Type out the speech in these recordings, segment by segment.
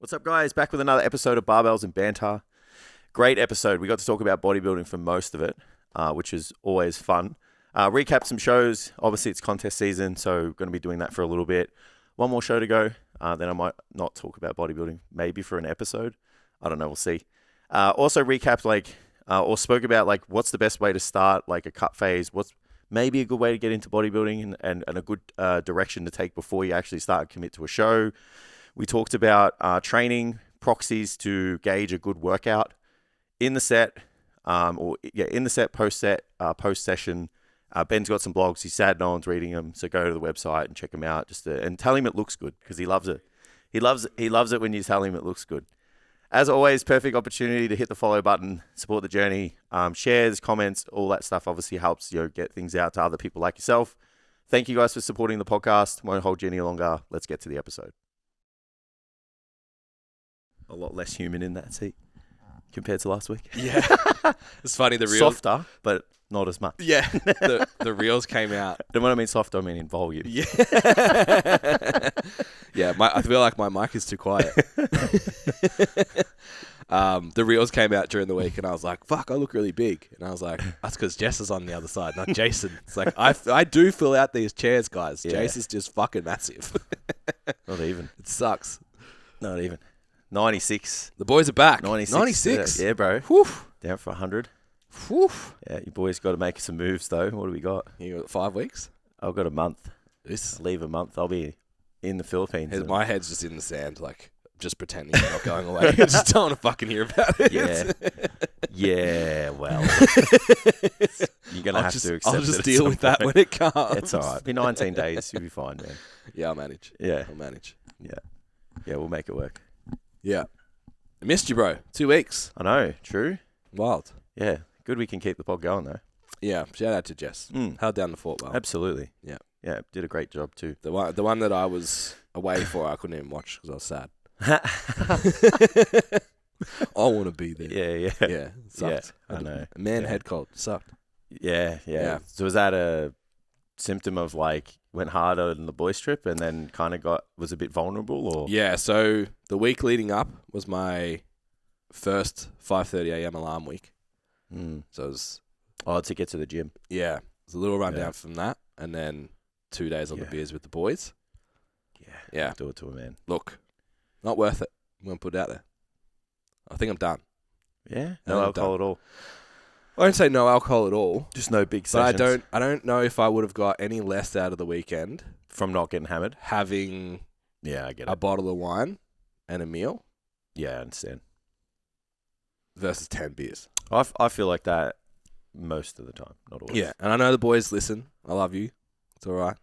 What's up, guys? Back with another episode of Barbells and Banter. Great episode. We got to talk about bodybuilding for most of it, which is always fun. Recap some shows. Obviously, it's contest season, so going to be doing that for a little bit. One more show to go. Then I might not talk about bodybuilding, maybe for an episode. I don't know. We'll see. Also recapped or spoke about what's the best way to start a cut phase. What's maybe a good way to get into bodybuilding and a good direction to take before you actually start and commit to a show. We talked about training proxies to gauge a good workout in the set, post session. Ben's got some blogs. He's sad no one's reading them, so go to the website and check them out. And tell him it looks good because he loves it. He loves it when you tell him it looks good. As always, perfect opportunity to hit the follow button, support the journey, shares, comments, all that stuff. Obviously helps get things out to other people like yourself. Thank you guys for supporting the podcast. Won't hold you any longer. Let's get to the episode. A lot less human in that seat compared to last week. Yeah. It's funny, the reels... Softer, but not as much. Yeah. The reels came out. And when I mean soft, I mean in volume. Yeah. Yeah, I feel like my mic is too quiet. The reels came out during the week and I was like, fuck, I look really big. And I was like, that's because Jess is on the other side, not Jason. It's like, I do fill out these chairs, guys. Yeah. Jase is just fucking massive. Not even. It sucks. Not even. 96. The boys are back. 96. Yeah, bro. Whew. Down for 100. Whew. Yeah, you boys got to make some moves, though. What do we got? You got 5 weeks? I've got a month. I'll leave a month. I'll be in the Philippines. My head's just in the sand, just pretending you're not going away. I just don't want to fucking hear about it. Yeah. Yeah, well. You're going to have to accept it. I'll just deal with that when it comes. It's all right. It'll be 19 days. You'll be fine, man. Yeah, I'll manage. Yeah. I'll manage. Yeah. Yeah, we'll make it work. Yeah. I missed you, bro. 2 weeks. I know. True. Wild. Yeah. Good we can keep the pod going, though. Yeah. Shout out to Jess. Held down the fort well. Absolutely. Yeah. Yeah. Did a great job, too. The one that I was away for, I couldn't even watch because I was sad. I want to be there. Yeah. Yeah. Sucked. Yeah, I know. Man, head cold. Sucked. Yeah. So was that a symptom of went harder in the boys trip and then kind of was a bit vulnerable, or? Yeah. So the week leading up was my first 5:30 a.m. alarm week. So it was... to get to the gym. Yeah. It was a little rundown from that, and then 2 days on the beers with the boys. Yeah. Do it to a man. Look, not worth it. I'm going to put it out there. I think I'm done. Yeah? No alcohol at all? I don't say no alcohol at all. Just no big sessions? But I don't know if I would have got any less out of the weekend. From not getting hammered? Having I get it. A bottle of wine and a meal. Yeah, I understand. Versus 10 beers. I feel like that most of the time, not always. Yeah, and I know the boys listen. I love you. It's all right.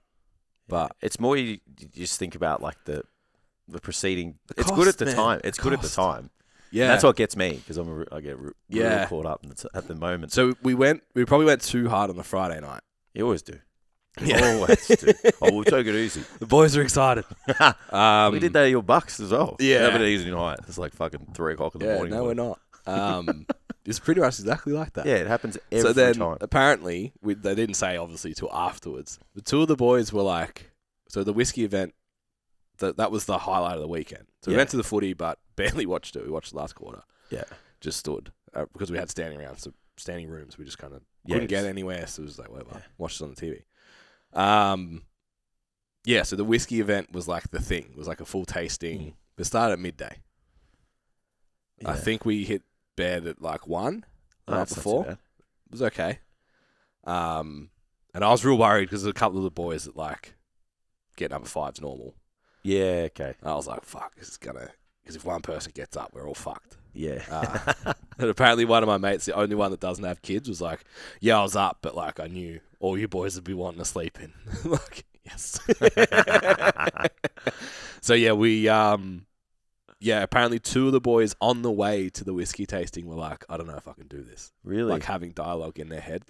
But it's more you just think about the proceeding. It's good at the time. It's good at the time. Yeah, and that's what gets me because I get really caught up at the moment. So we probably went too hard on the Friday night. You always do. Yeah. Always do. Oh, we'll take it easy. The boys are excited. We did that at your Bucks as well. Yeah, have an easy night. It's fucking 3 o'clock in the morning. No, we're not. It's pretty much exactly like that. Yeah, it happens every time. Apparently, they didn't say obviously till afterwards. The two of the boys were so the whiskey event, that was the highlight of the weekend. So we went to the footy, but barely watched it. We watched the last quarter. Yeah. Just stood because we had standing rooms. We just kind of couldn't get anywhere. So it was whatever. Yeah. Watched it on the TV. So the whiskey event was the thing. It was a full tasting. It started at midday. Yeah. I think we hit bed at 1 the night before. It was okay. And I was real worried because there's a couple of the boys that getting up at 5's normal. Yeah, okay. And I was like, fuck, this is gonna... Because if one person gets up, we're all fucked. Yeah. And apparently one of my mates, the only one that doesn't have kids, was like, yeah, I was up, but I knew all you boys would be wanting to sleep in. Yes. So yeah, we... apparently 2 of the boys on the way to the whiskey tasting were like, I don't know if I can do this. Really? Having dialogue in their head,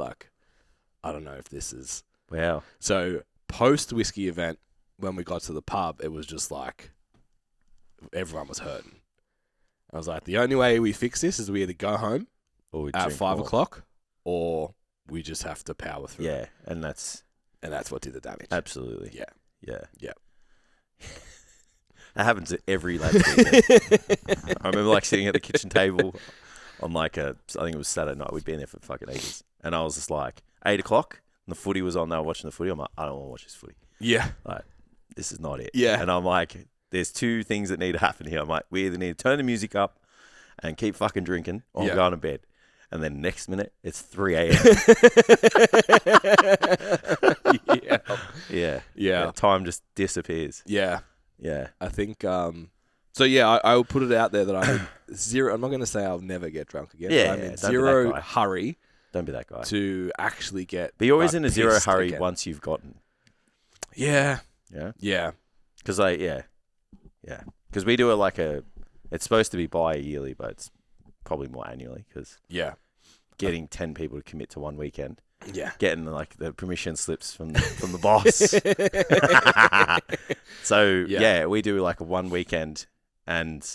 I don't know if this is... Wow. So post-whiskey event, when we got to the pub, it was just everyone was hurting. I was like, the only way we fix this is we either go home at 5 o'clock or we just have to power through. Yeah, and that's what did the damage. Absolutely. Yeah. Yeah. That happens at every lads weekend. I remember like sitting at the kitchen table on like I think it was Saturday night. We'd been there for fucking ages. And I was just like, 8 o'clock, and the footy was on. They were watching the footy. I'm like, I don't want to watch this footy. Yeah. Like, this is not it. Yeah. And I'm like, there's two things that need to happen here. I'm like, we either need to turn the music up and keep fucking drinking or I'm going to bed. And then next minute, it's 3 a.m. Yeah. Time just disappears. Yeah. Yeah. I think, so yeah, I will put it out there that I'm in zero, I'm not going to say I'll never get drunk again. Yeah. I'm in zero hurry. Don't be that guy. To actually get. But you're always in a zero hurry again. Once you've gotten. Yeah. Yeah. Yeah. Because because we do it like it's supposed to be bi-yearly, but it's probably more annually because getting 10 people to commit to one weekend. Yeah. Getting like the permission slips from the boss. So we do like a one weekend, and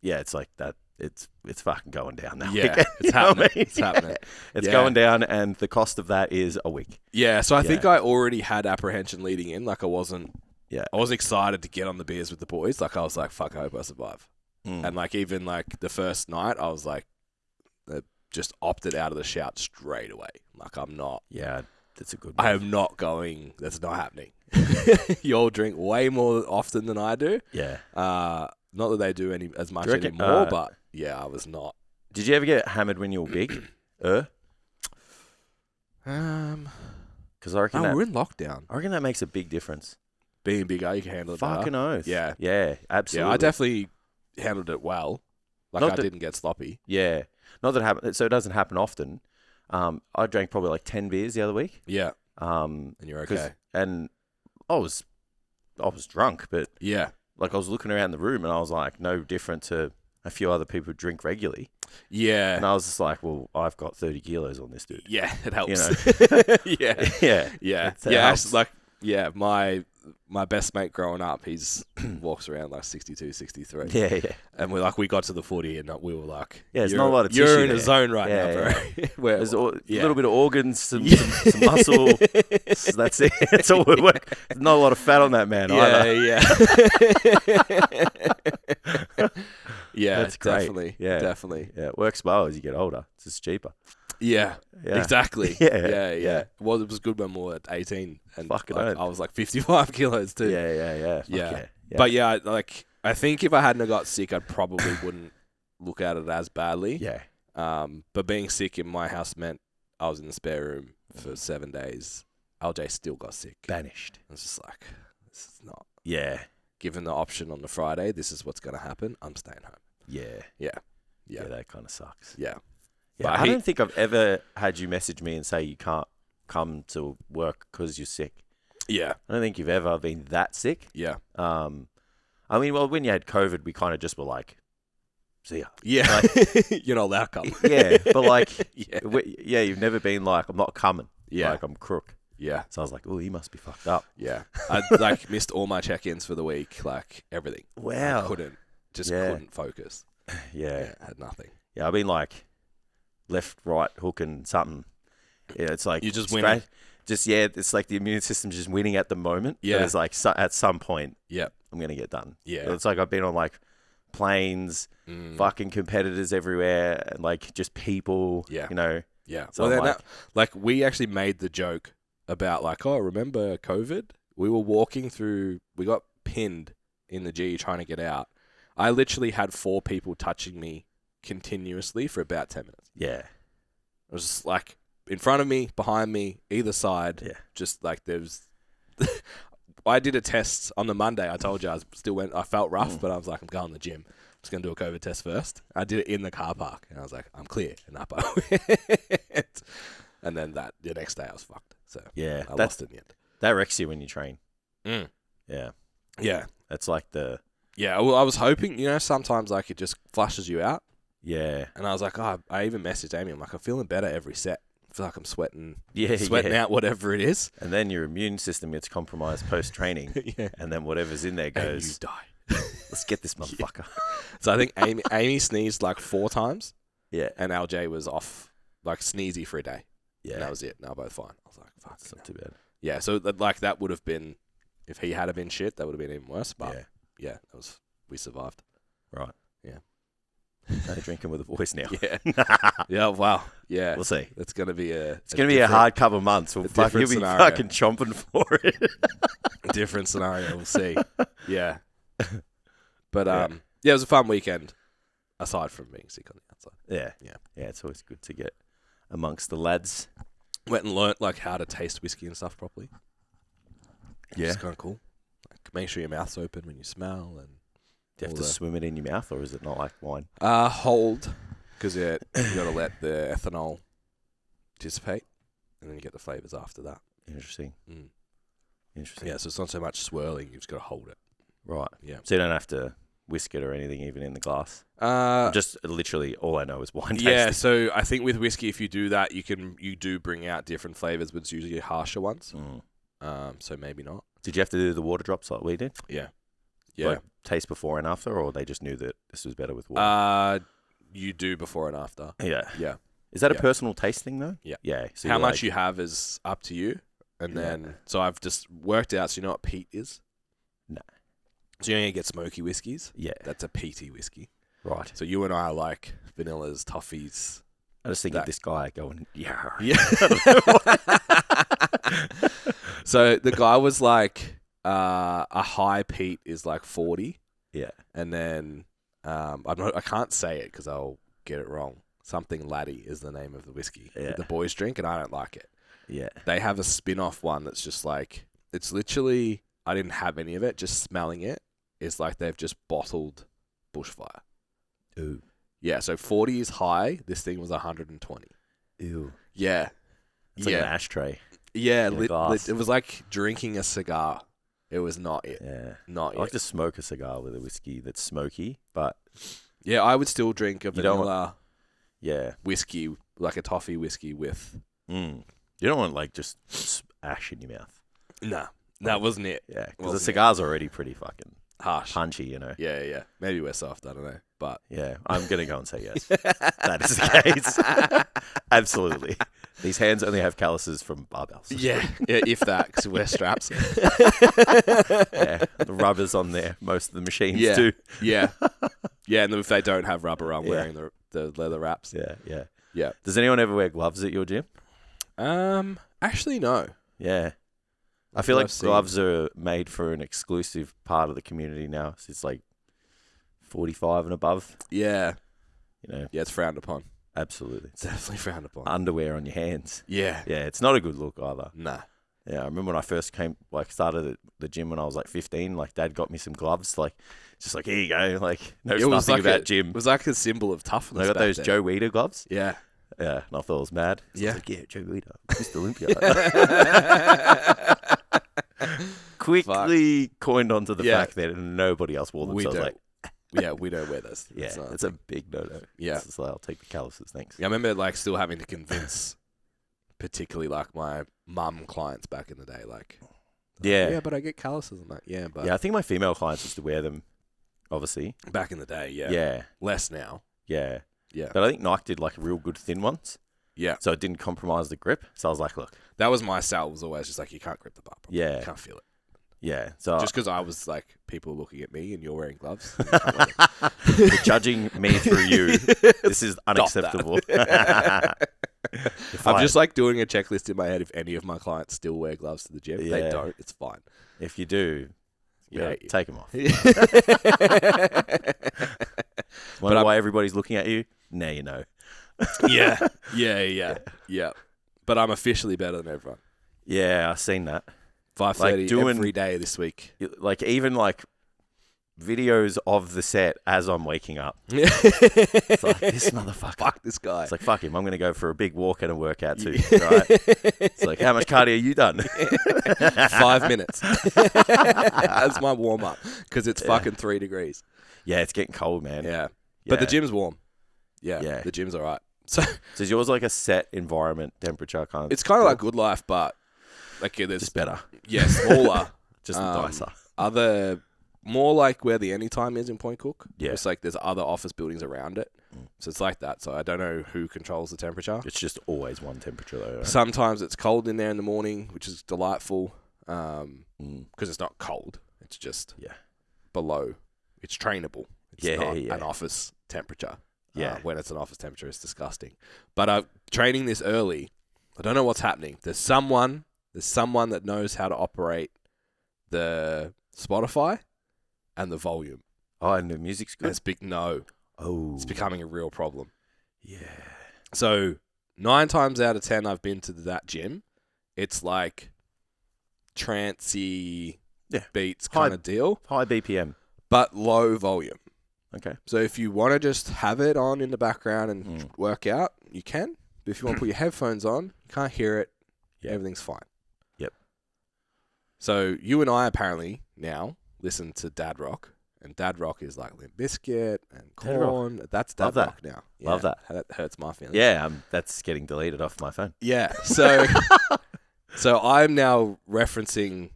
it's like that. It's fucking going down now. Yeah, it's happening. It's happening. It's going down, and the cost of that is a week. Yeah, so I think I already had apprehension leading in. Like I wasn't excited to get on the beers with the boys. Like I was like, fuck, I hope I survive. And like even like the first night, I was like, just opted out of the shout straight away. Like I'm not. Yeah, that's a good. I am not going. That's not happening. You all drink way more often than I do. Yeah. Not that they do as much anymore, but yeah, I was not. Did you ever get hammered when you were big? Because I reckon we're in lockdown. I reckon that makes a big difference. Being bigger, you can handle it better. Fucking oath. Yeah. Yeah, absolutely. Yeah, I definitely handled it well. Like I didn't get sloppy. Yeah. Not that it happened, so it doesn't happen often. I drank probably like 10 beers the other week. Yeah. And you're okay. And I was drunk, but yeah. Like I was looking around the room and I was like, no different to a few other people who drink regularly. Yeah. And I was just like, well, I've got 30 kilos on this dude. Yeah, it helps. You know? Yeah. Yeah. Yeah. My best mate growing up, he's walks around like 62, 63. Yeah. And we got to the footy and we were like, there's not a lot of tissue You're in there. a zone right now, bro. Where there's a little bit of organs, some muscle. That's it. That's all we work. There's not a lot of fat on that man either. Yeah. Yeah, that's great. Definitely. Yeah. Definitely. Yeah, it works well as you get older. It's just cheaper. Yeah, exactly. Yeah. Well, it was good when we were at 18, and I was like 55 kilos too. Yeah. But yeah, like I think if I hadn't got sick, I probably wouldn't look at it as badly. Yeah. But being sick in my house meant I was in the spare room for 7 days. LJ still got sick. Banished. I was just like, this is not. Yeah. Given the option on the Friday, this is what's going to happen. I'm staying home. Yeah, that kind of sucks. Yeah. But I don't think I've ever had you message me and say you can't come to work because you're sick. Yeah. I don't think you've ever been that sick. Yeah. I mean, well, when you had COVID, we kind of just were like, see ya. Yeah. Like, you're not allowed to come. Yeah. But like, you've never been like, I'm not coming. Yeah. Like, I'm crook. Yeah. So I was like, oh, he must be fucked up. Yeah. I missed all my check-ins for the week, like everything. Wow. I couldn't focus. Yeah. I had nothing. Yeah. I've been like left, right, hooking something. Yeah. It's like, you're just winning. It's like the immune system's just winning at the moment. Yeah. But it's like at some point, I'm going to get done. Yeah. So it's like I've been on like planes, fucking competitors everywhere, and like just people, you know. Yeah. So we actually made the joke about like, oh, remember COVID? We were walking through, we got pinned in the G trying to get out. I literally had 4 people touching me continuously for about 10 minutes. Yeah. It was just like in front of me, behind me, either side. Yeah. Just like there's... I did a test on the Monday. I told you I felt rough, but I was like, I'm going to the gym. I'm just going to do a COVID test first. I did it in the car park and I was like, I'm clear. And up I went. And then the next day I was fucked. So yeah, I lost it in the end. That wrecks you when you train. Yeah. Yeah. That's like the... Yeah, well, I was hoping, sometimes like it just flushes you out. Yeah. And I was like, I even messaged Amy. I'm like, I'm feeling better every set. I feel like I'm sweating out whatever it is. And then your immune system gets compromised post-training. Yeah. And then whatever's in there goes... And you die. Let's get this motherfucker. So I think Amy sneezed like 4 times. Yeah. And LJ was off like sneezy for a day. Yeah. And that was it. Now both fine. I was like, fuck. It's not too bad. Yeah. So that would have been, if he had been shit, that would have been even worse. But, yeah, we survived. Right. Yeah. No drinking with the boys now. Yeah. Yeah. Wow. Yeah. We'll see. It's gonna be a hard couple of months. You'll be scenario. fucking chomping for it. Different scenario. We'll see. Yeah. But it was a fun weekend. Aside from being sick on the outside. Yeah. It's always good to get amongst the lads. Went and learnt like how to taste whiskey and stuff properly. Yeah. It's kind of cool. Like, make sure your mouth's open when you smell. And do you have to swim it in your mouth, or is it not like wine? Hold, because you got to let the ethanol dissipate, and then you get the flavours after that. Interesting. Interesting. Yeah, so it's not so much swirling. You've just got to hold it. Right. Yeah. So you don't have to whisk it or anything, even in the glass. Just literally, all I know is wine tasting. Yeah. So I think with whiskey, if you do that, you do bring out different flavours, but it's usually harsher ones. So maybe not. Did you have to do the water drops like we did? Yeah. Yeah. Like taste before and after, or they just knew that this was better with water? You do before and after. Yeah. Yeah. Is that a personal taste thing though? Yeah. Yeah. So how much you have is up to you, and then so I've just worked out. So you know what peat is? No. So you only get smoky whiskies. Yeah. That's a peaty whiskey. Right. So you and I are like vanillas, toffees. I just think of this guy going, yeah. So the guy was like, a high peat is like 40. Yeah. And then I can't say it because I'll get it wrong. Something Laddie is the name of the whiskey that the boys drink, and I don't like it. Yeah. They have a spin-off one that's just like, it's literally, I didn't have any of it, just smelling it is like they've just bottled bushfire. Ooh. Yeah, so 40 is high. This thing was 120. Ew. Yeah. It's like an ashtray. Yeah, it was like drinking a cigar. It was not it. Yeah. Not I like to smoke a cigar with a whiskey that's smoky, but... Yeah, I would still drink a vanilla whiskey, like a toffee whiskey with... You don't want like just ash in your mouth. Nah, that wasn't it. Yeah, because the cigar's already pretty fucking... harsh. Punchy, you know. Yeah. Maybe we're soft, I don't know. But yeah, I'm going to go and say yes. That is the case. Absolutely. These hands only have calluses from barbells. Yeah, if that, because we're straps. Yeah, the rubber's on there. Most of the machines do. Yeah, and if they don't have rubber, I'm wearing the leather wraps. Yeah. Does anyone ever wear gloves at your gym? Actually, no. Yeah. I feel like gloves are made for an exclusive part of the community now. So it's like 45 and above. Yeah. You know. Yeah, it's frowned upon. Absolutely. It's definitely frowned upon. Underwear on your hands. Yeah. Yeah, it's not a good look either. Nah. Yeah, I remember when I first started the gym when I was like 15, like Dad got me some gloves, like, just like, here you go, like, knows nothing about gym. It was like a symbol of toughness. I got those Joe Weider gloves. Yeah. Yeah, and I thought I was mad. So I was like, yeah, Joe Weider, Mr. Olympia. Quickly coined onto the fact that nobody else wore them. So I was like, yeah, we don't wear those. Yeah, it's a big no-no. Yeah. It's like, I'll take the calluses, thanks. Yeah, I remember like still having to convince particularly like my mum clients back in the day, like, yeah, but I get calluses. I'm like, yeah, but I think my female clients used to wear them, obviously. Back in the day, yeah. Yeah. Less now. Yeah. Yeah. But I think Nike did like real good thin ones. Yeah. So it didn't compromise the grip. So I was like, look. That was my sell, was always just like, you can't grip the bar properly. Yeah. You can't feel it. Yeah. So just because I was like, people looking at me and you're wearing gloves. You're judging me through you. This is unacceptable. I'm just like doing a checklist in my head if any of my clients still wear gloves to the gym. If they don't, it's fine. If you do, take them off. Wonder why everybody's looking at you? Now you know. Yeah. But I'm officially better than everyone. Yeah, I've seen that. 5:30 every day this week. Like even like videos of the set as I'm waking up. It's like, this motherfucker. Fuck this guy. It's like, fuck him. I'm going to go for a big walk and a workout too. Right? It's like, how much cardio you done? 5 minutes. That's my warm up because it's fucking 3 degrees. Yeah, it's getting cold, man. Yeah. But the gym's warm. Yeah. The gym's all right. So is yours like a set environment temperature kind of? It's kind of like Good Life, but like there's just better. Yeah, smaller. Just nicer. More like where the Anytime is in Point Cook. Yeah. It's like there's other office buildings around it. So it's like that. So I don't know who controls the temperature. It's just always one temperature though. Right? Sometimes it's cold in there in the morning, which is delightful because it's not cold. It's just below. It's trainable. It's not an office temperature. Yeah. When it's an office temperature, it's disgusting. But training this early, I don't know what's happening. There's someone that knows how to operate the Spotify and the volume. Oh, and the music's good. It's becoming a real problem. Yeah. So 9 times out of 10, I've been to that gym. It's like trancey beats kind of deal. High BPM. But low volume. Okay. So if you want to just have it on in the background and work out, you can. But if you want to put your headphones on, you can't hear it. Yep. Everything's fine. Yep. So you and I apparently now listen to dad rock. And dad rock is like Limp Bizkit and Korn. That's dad rock now. Yeah, love that. That hurts my feelings. Yeah, that's getting deleted off my phone. Yeah. So I'm now referencing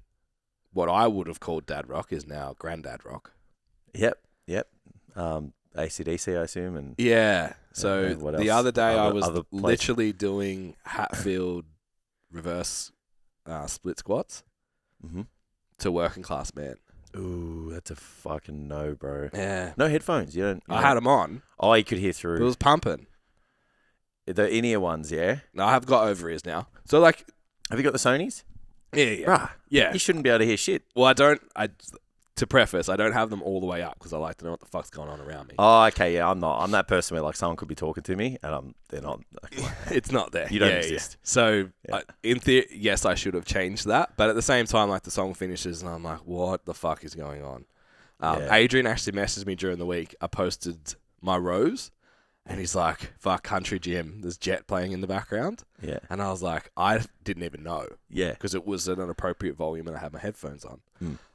what I would have called dad rock is now granddad rock. Yep. AC/DC, I assume. And yeah. So the other day I was literally doing Hatfield reverse split squats to working class man. Ooh, that's a fucking no, bro. Yeah. No headphones. I had them on. Oh, you could hear through. It was pumping. The in-ear ones, yeah? No, I have got over-ears now. So, like... Have you got the Sonys? Yeah. Bruh. Yeah. You shouldn't be able to hear shit. Well, to preface, I don't have them all the way up because I like to know what the fuck's going on around me. Oh, okay, yeah, I'm not. I'm that person where, like, someone could be talking to me and they're not. It's not there. You don't exist. Yeah. So, in theory, yes, I should have changed that. But at the same time, like, the song finishes and I'm like, what the fuck is going on? Adrian actually messaged me during the week. I posted my rows and he's like, fuck, country gym. There's Jet playing in the background. Yeah. And I was like, I didn't even know. Yeah. Because it was at an appropriate volume and I had my headphones on.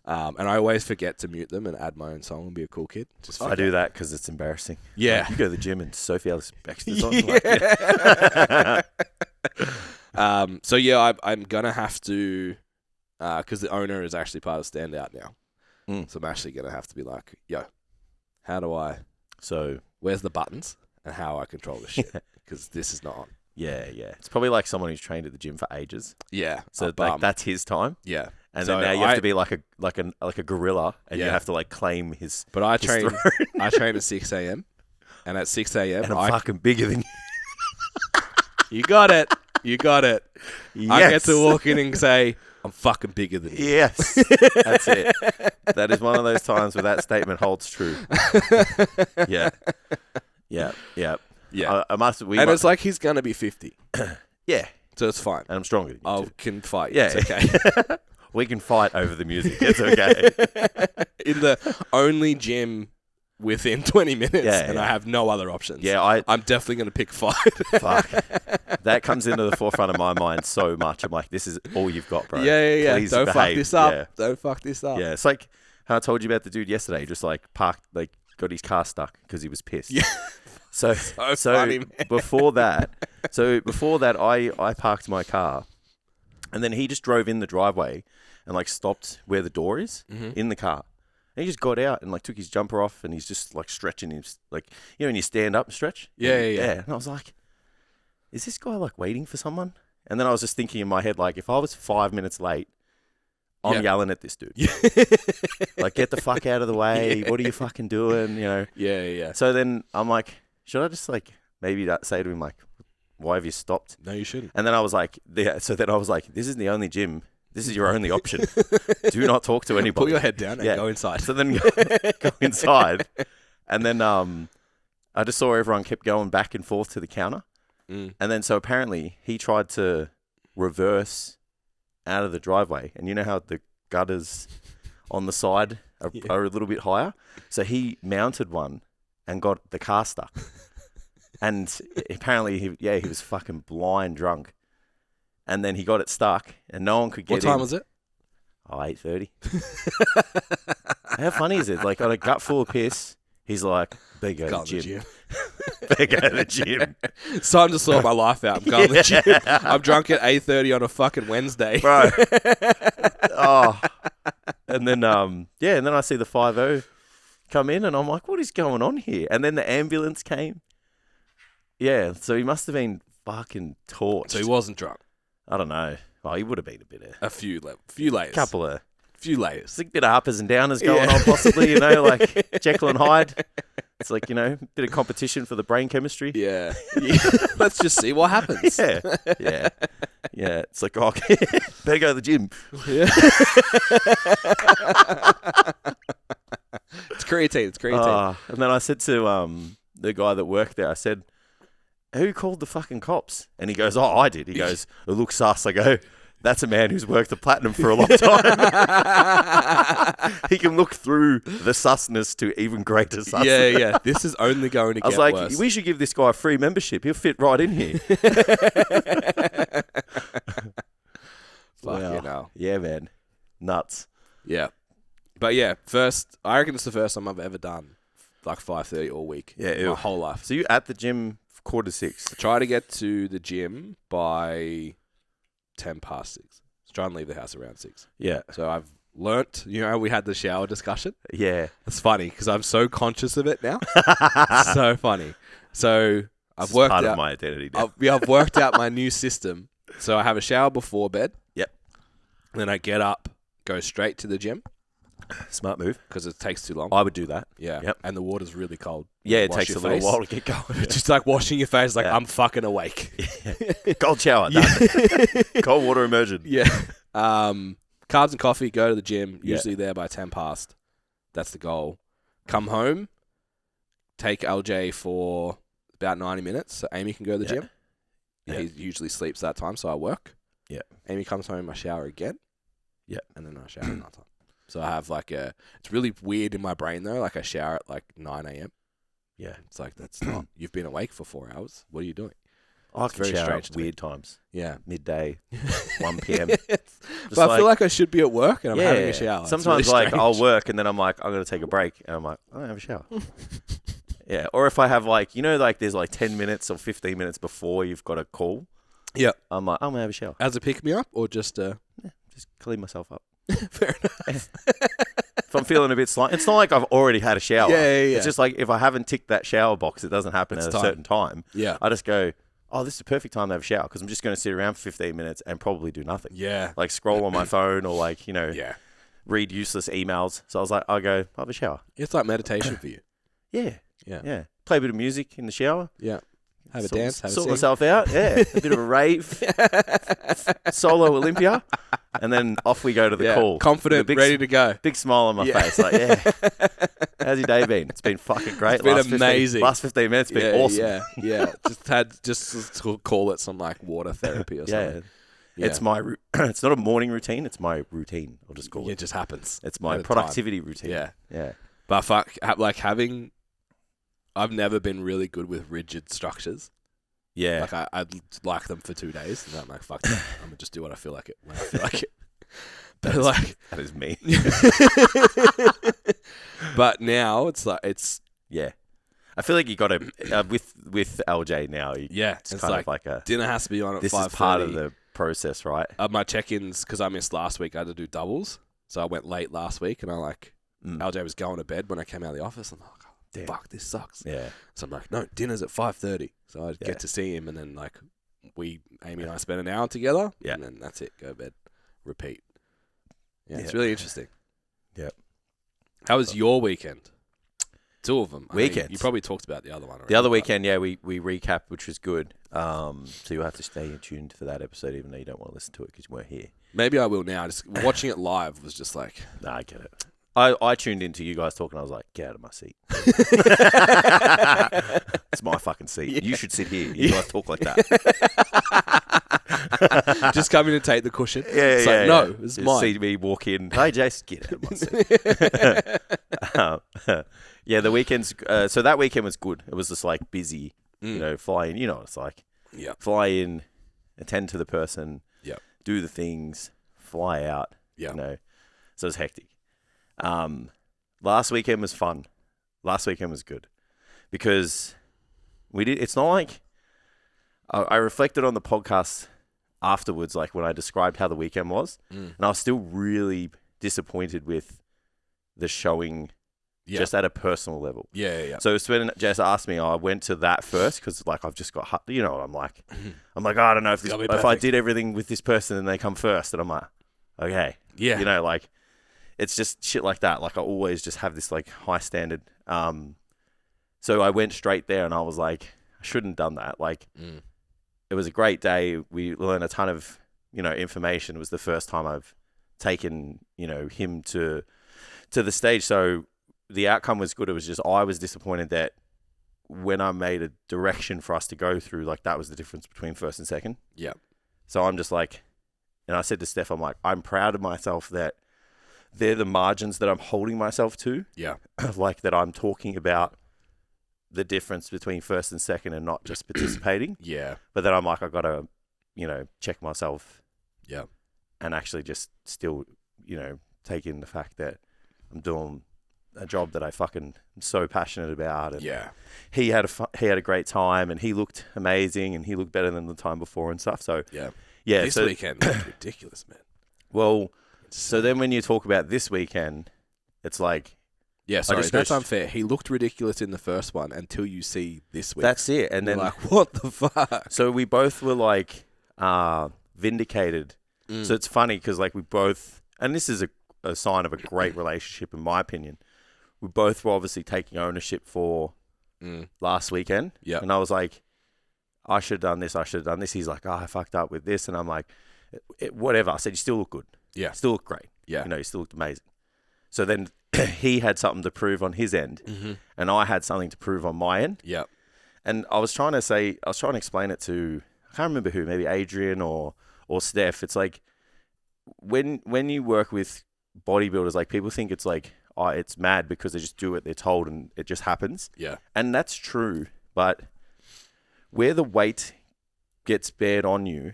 And I always forget to mute them and add my own song and be a cool kid. I do that because it's embarrassing. Yeah. Like, you go to the gym and Sophie Ellis Bextor's on. Like, so, yeah, I'm going to have to, because the owner is actually part of Standout now. So I'm actually going to have to be like, yo, where's the buttons and how I control this shit? Because this is not on. Yeah. It's probably like someone who's trained at the gym for ages. Yeah. So that's his time. Yeah. And so then now you have to be like a gorilla, and you have to like claim his. But I train at 6 a.m. and at 6 a.m. and I'm fucking bigger than you. You got it. Yes. I get to walk in and say, I'm fucking bigger than you. Yes. That's it. That is one of those times where that statement holds true. Yeah. And it's like he's gonna be 50. Yeah. So it's fine. And I'm stronger than you. I can fight. Yeah. It's okay. We can fight over the music. It's okay. In the only gym within 20 minutes, I have no other options. Yeah, I'm definitely going to pick fight. Fuck. That comes into the forefront of my mind so much. I'm like, this is all you've got, bro. Yeah. Please Don't behave. fuck this up. Yeah. Don't fuck this up. Yeah, it's like how I told you about the dude yesterday. Just like parked, like got his car stuck because he was pissed. Yeah. So funny, man. before that, I parked my car, and then he just drove in the driveway and like stopped where the door is in the car. And he just got out and like took his jumper off, and he's just like stretching his, like, you know when you stand up and stretch? Yeah. And I was like, is this guy like waiting for someone? And then I was just thinking in my head, like, if I was 5 minutes late, I'm yelling at this dude. Like, get the fuck out of the way. What are you fucking doing? You know? Yeah. So then I'm like, should I just like maybe say to him like, why have you stopped? No, you shouldn't. And then I was like, this is the only gym. This is your only option. Do not talk to anybody. Put your head down and go inside. So then go inside. And then I just saw everyone kept going back and forth to the counter. And then so apparently he tried to reverse out of the driveway. And you know how the gutters on the side are a little bit higher? So he mounted one and got the car stuck. And apparently he was fucking blind drunk. And then he got it stuck, and no one could get in. What time was it? Oh, 8:30. How funny is it? Like, on a gut full of piss, he's like, better go to the gym. Better go to the gym. It's time to sort my life out. I'm going to the gym. I'm drunk at 8:30 on a fucking Wednesday. Bro. Oh. And then, and then I see the 5-0 come in, and I'm like, what is going on here? And then the ambulance came. Yeah, so he must have been fucking torched. So he wasn't drunk. I don't know. Oh, he would have been a bit of... A few layers. Couple of few layers. It's like a bit of uppers and downers going on, possibly, like Jekyll and Hyde. It's like, a bit of competition for the brain chemistry. Yeah. Let's just see what happens. Yeah. It's like, okay, better go to the gym. Yeah. It's creatine. And then I said to the guy that worked there, I said, who called the fucking cops? And he goes, I did. He goes, it looks sus. I go, that's a man who's worked the platinum for a long time. He can look through the susness to even greater susness. Yeah. This is only going to get worse. I was like, we should give this guy a free membership. He'll fit right in here. Fucking hell. Yeah, man. Nuts. Yeah. But yeah, I reckon it's the first time I've ever done like 5:30 all week. Yeah, my whole life. So you're at the gym for 5:45. I try to get to the gym by 6:10. Try and leave the house around 6. Yeah. So I've learnt, we had the shower discussion. Yeah. It's funny because I'm so conscious of it now. So funny. So I've worked part out of my identity now. I've worked out my new system. So I have a shower before bed. Yep. Then I get up, go straight to the gym. Smart move. Because it takes too long. I would do that. Yeah. Yep. And the water's really cold. Yeah, it takes a little while to get going. It's just like washing your face, like I'm fucking awake. Cold shower, done. Cold water immersion. Yeah. Carbs and coffee, go to the gym, usually there by 10:00. That's the goal. Come home, take LJ for about 90 minutes so Amy can go to the gym. Yeah. He usually sleeps that time, so I work. Yeah. Amy comes home, I shower again. Yeah. And then I shower at night time. So I have it's really weird in my brain though, like I shower at like 9 a.m. Yeah. It's like, that's not, you've been awake for 4 hours. What are you doing? I can shower at weird times. Yeah. Midday, 1 p.m. But I feel like I should be at work and I'm having a shower. Sometimes really I'll work and then I'm like, I'm going to take a break. And I'm like, I don't have a shower. Yeah. Or if I have there's 10 minutes or 15 minutes before you've got a call. Yeah. I'm like, I'm going to have a shower. As a pick-me-up or just... just clean myself up. Fair enough. If I'm feeling a bit slight, it's not like I've already had a shower. Yeah. It's just like if I haven't ticked that shower box, it doesn't happen at a certain time. Yeah. I just go, oh, this is the perfect time to have a shower because I'm just going to sit around for 15 minutes and probably do nothing. Yeah. Like scroll on my phone or read useless emails. So I was like, I'll go have a shower. It's like meditation for you. Yeah. Play a bit of music in the shower. Yeah. Have a dance, have a sort sing. myself out. Yeah. A bit of a rave. Solo Olympia. And then off we go to the call. Confident, ready to go. Big smile on my face. Like, how's your day been? It's been fucking great. It's been amazing. Last 15 minutes been awesome. Yeah. Just call it some water therapy or something. Yeah. It's it's not a morning routine. It's my routine. I'll just call it. It just happens. It's my productivity routine. Yeah. But I've never been really good with rigid structures. Yeah. Like I'd like them for 2 days, and I'm like, fuck that. I'm gonna just do what I feel like it when I feel like it. But that is me. But now it's yeah. I feel like you got to with LJ now. It's kind of like a dinner has to be on at 5:30. This is part of the process, right? My check-ins, because I missed last week, I had to do doubles, so I went late last week, and LJ was going to bed when I came out of the office. I'm like, damn. Fuck, this sucks. Yeah. So I'm like, no, dinner's at 5:30. So I get to see him, and then Amy and I spend an hour together. Yeah. And then that's it. Go to bed. Repeat. Yeah, it's really interesting. Yeah. How was your weekend? 2 of them. Weekends. You probably talked about the other one already. The other weekend, we recapped, which was good. So you'll have to stay tuned for that episode, even though you don't want to listen to it because you weren't here. Maybe I will now. Just watching it live was just like... Nah, I get it. I tuned into you guys talking. I was like, get out of my seat. It's my fucking seat. Yeah. You should sit here. You guys talk like that. Just come in and take the cushion. It's like, no, it's mine. See me walk in. Hey, Jase, get out of my seat. The weekends. So that weekend was good. It was just like busy. Fly in. You know what it's like. Yeah. Fly in, attend to the person. Yeah. Do the things. Fly out. Yeah. So it was hectic. Last weekend was fun. Last weekend was good because it's not like I reflected on the podcast afterwards, like when I described how the weekend was, and I was still really disappointed with the showing just at a personal level. Yeah. So it's when Jase asked me, I went to that first because I've just got, what I'm like, I don't know if I did everything with this person and they come first, and I'm like, okay. Yeah. it's just shit like that. Like I always just have this like high standard. So I went straight there and I was like, I shouldn't have done that. Like it was a great day. We learned a ton of, information. It was the first time I've taken, him to the stage. So the outcome was good. It was just, I was disappointed that when I made a direction for us to go through, like that was the difference between first and second. Yeah. So I'm just like, and I said to Steph, I'm like, I'm proud of myself that they're the margins that I'm holding myself to. Yeah. Like that I'm talking about the difference between first and second and not just participating. Yeah. But then I'm like, I got to, check myself. Yeah. And actually just still, take in the fact that I'm doing a job that I fucking am so passionate about. And yeah. He had a great time and he looked amazing and he looked better than the time before and stuff. So yeah. This weekend was ridiculous, man. Well, so then when you talk about this weekend, it's like, yeah, sorry, that's unfair. He looked ridiculous in the first one until you see this week. That's it. And then like, what the fuck? So we both were like vindicated. So it's funny because like we both, and this is a sign of a great relationship in my opinion. We both were obviously taking ownership for last weekend. Yeah. And I was like, I should have done this. I should have done this. He's like, I fucked up with this. And I'm like, whatever. I said, you still look good. Yeah. Still look great. Yeah. You still looked amazing. So then he had something to prove on his end and I had something to prove on my end. Yeah. And I was trying to explain it to, I can't remember who, maybe Adrian or Steph. It's like when you work with bodybuilders, like people think it's like, oh, it's mad because they just do what they're told and it just happens. Yeah. And that's true. But where the weight gets bared on you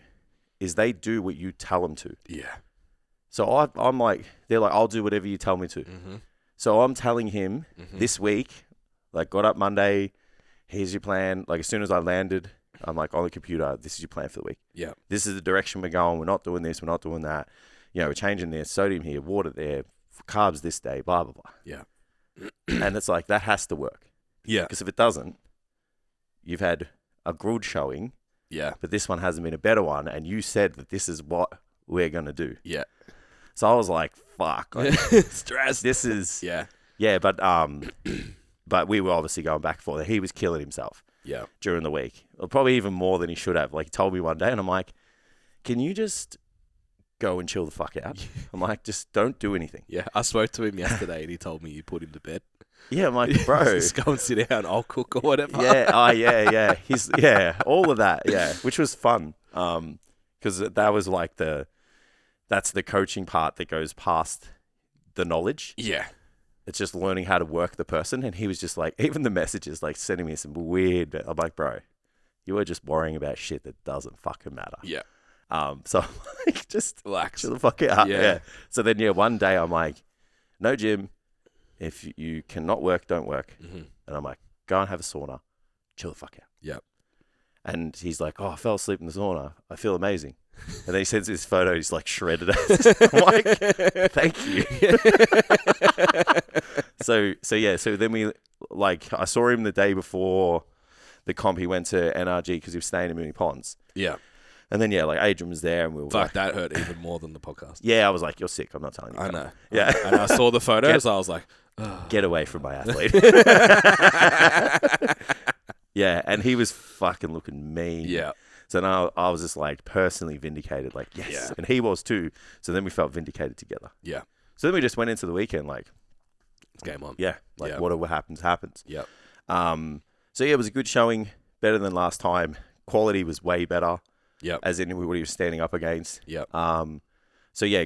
is they do what you tell them to. Yeah. So I'm like, they're like, I'll do whatever you tell me to. So I'm telling him this week, like got up Monday, here's your plan. Like as soon as I landed, I'm like on the computer, this is your plan for the week. Yeah. This is the direction we're going. We're not doing this. We're not doing that. We're changing this, sodium here, water there, carbs this day, blah, blah, blah. Yeah. And it's like, that has to work. Yeah. Because if it doesn't, you've had a good showing. Yeah. But this one hasn't been a better one. And you said that this is what we're going to do. Yeah. So I was like, fuck. Like, stress. This is... Yeah. Yeah, but we were obviously going back and forth. He was killing himself. Yeah. During the week. Probably even more than he should have. Like, he told me one day, and I'm like, can you just go and chill the fuck out? I'm like, just don't do anything. Yeah. I spoke to him yesterday, and he told me you put him to bed. Yeah, I'm like, bro. Just go and sit down. I'll cook or whatever. Yeah. Yeah. All of that. Yeah. Which was fun. Because that was like that's the coaching part that goes past the knowledge. Yeah. It's just learning how to work the person. And he was just like, even the messages, like sending me some weird, I'm like, bro, you are just worrying about shit that doesn't fucking matter. Yeah. So I'm like, just relax. Chill the fuck out. Yeah. So then, one day I'm like, no gym. If you cannot work, don't work. And I'm like, go and have a sauna. Chill the fuck out. Yep. And he's like, oh, I fell asleep in the sauna. I feel amazing. And then he sends this photo. He's like shredded. I'm like, thank you. So then we I saw him the day before the comp. He went to NRG because he was staying in Mooney Ponds. Yeah. And then Adrian was there, and we were fuck, that hurt even more than the podcast. Yeah, I was like, you're sick. I'm not telling you. I know. Yeah. And I saw the photos. I was like, get away from my athlete. Yeah, and he was fucking looking mean. Yeah. So now I was just like personally vindicated, like, yes. Yeah. And he was too. So then we felt vindicated together. Yeah. So then we just went into the weekend like, it's game on. Yeah. Like whatever happens, happens. Yeah. So it was a good showing, better than last time. Quality was way better. Yeah. As in what he was standing up against. Yeah. Obviously,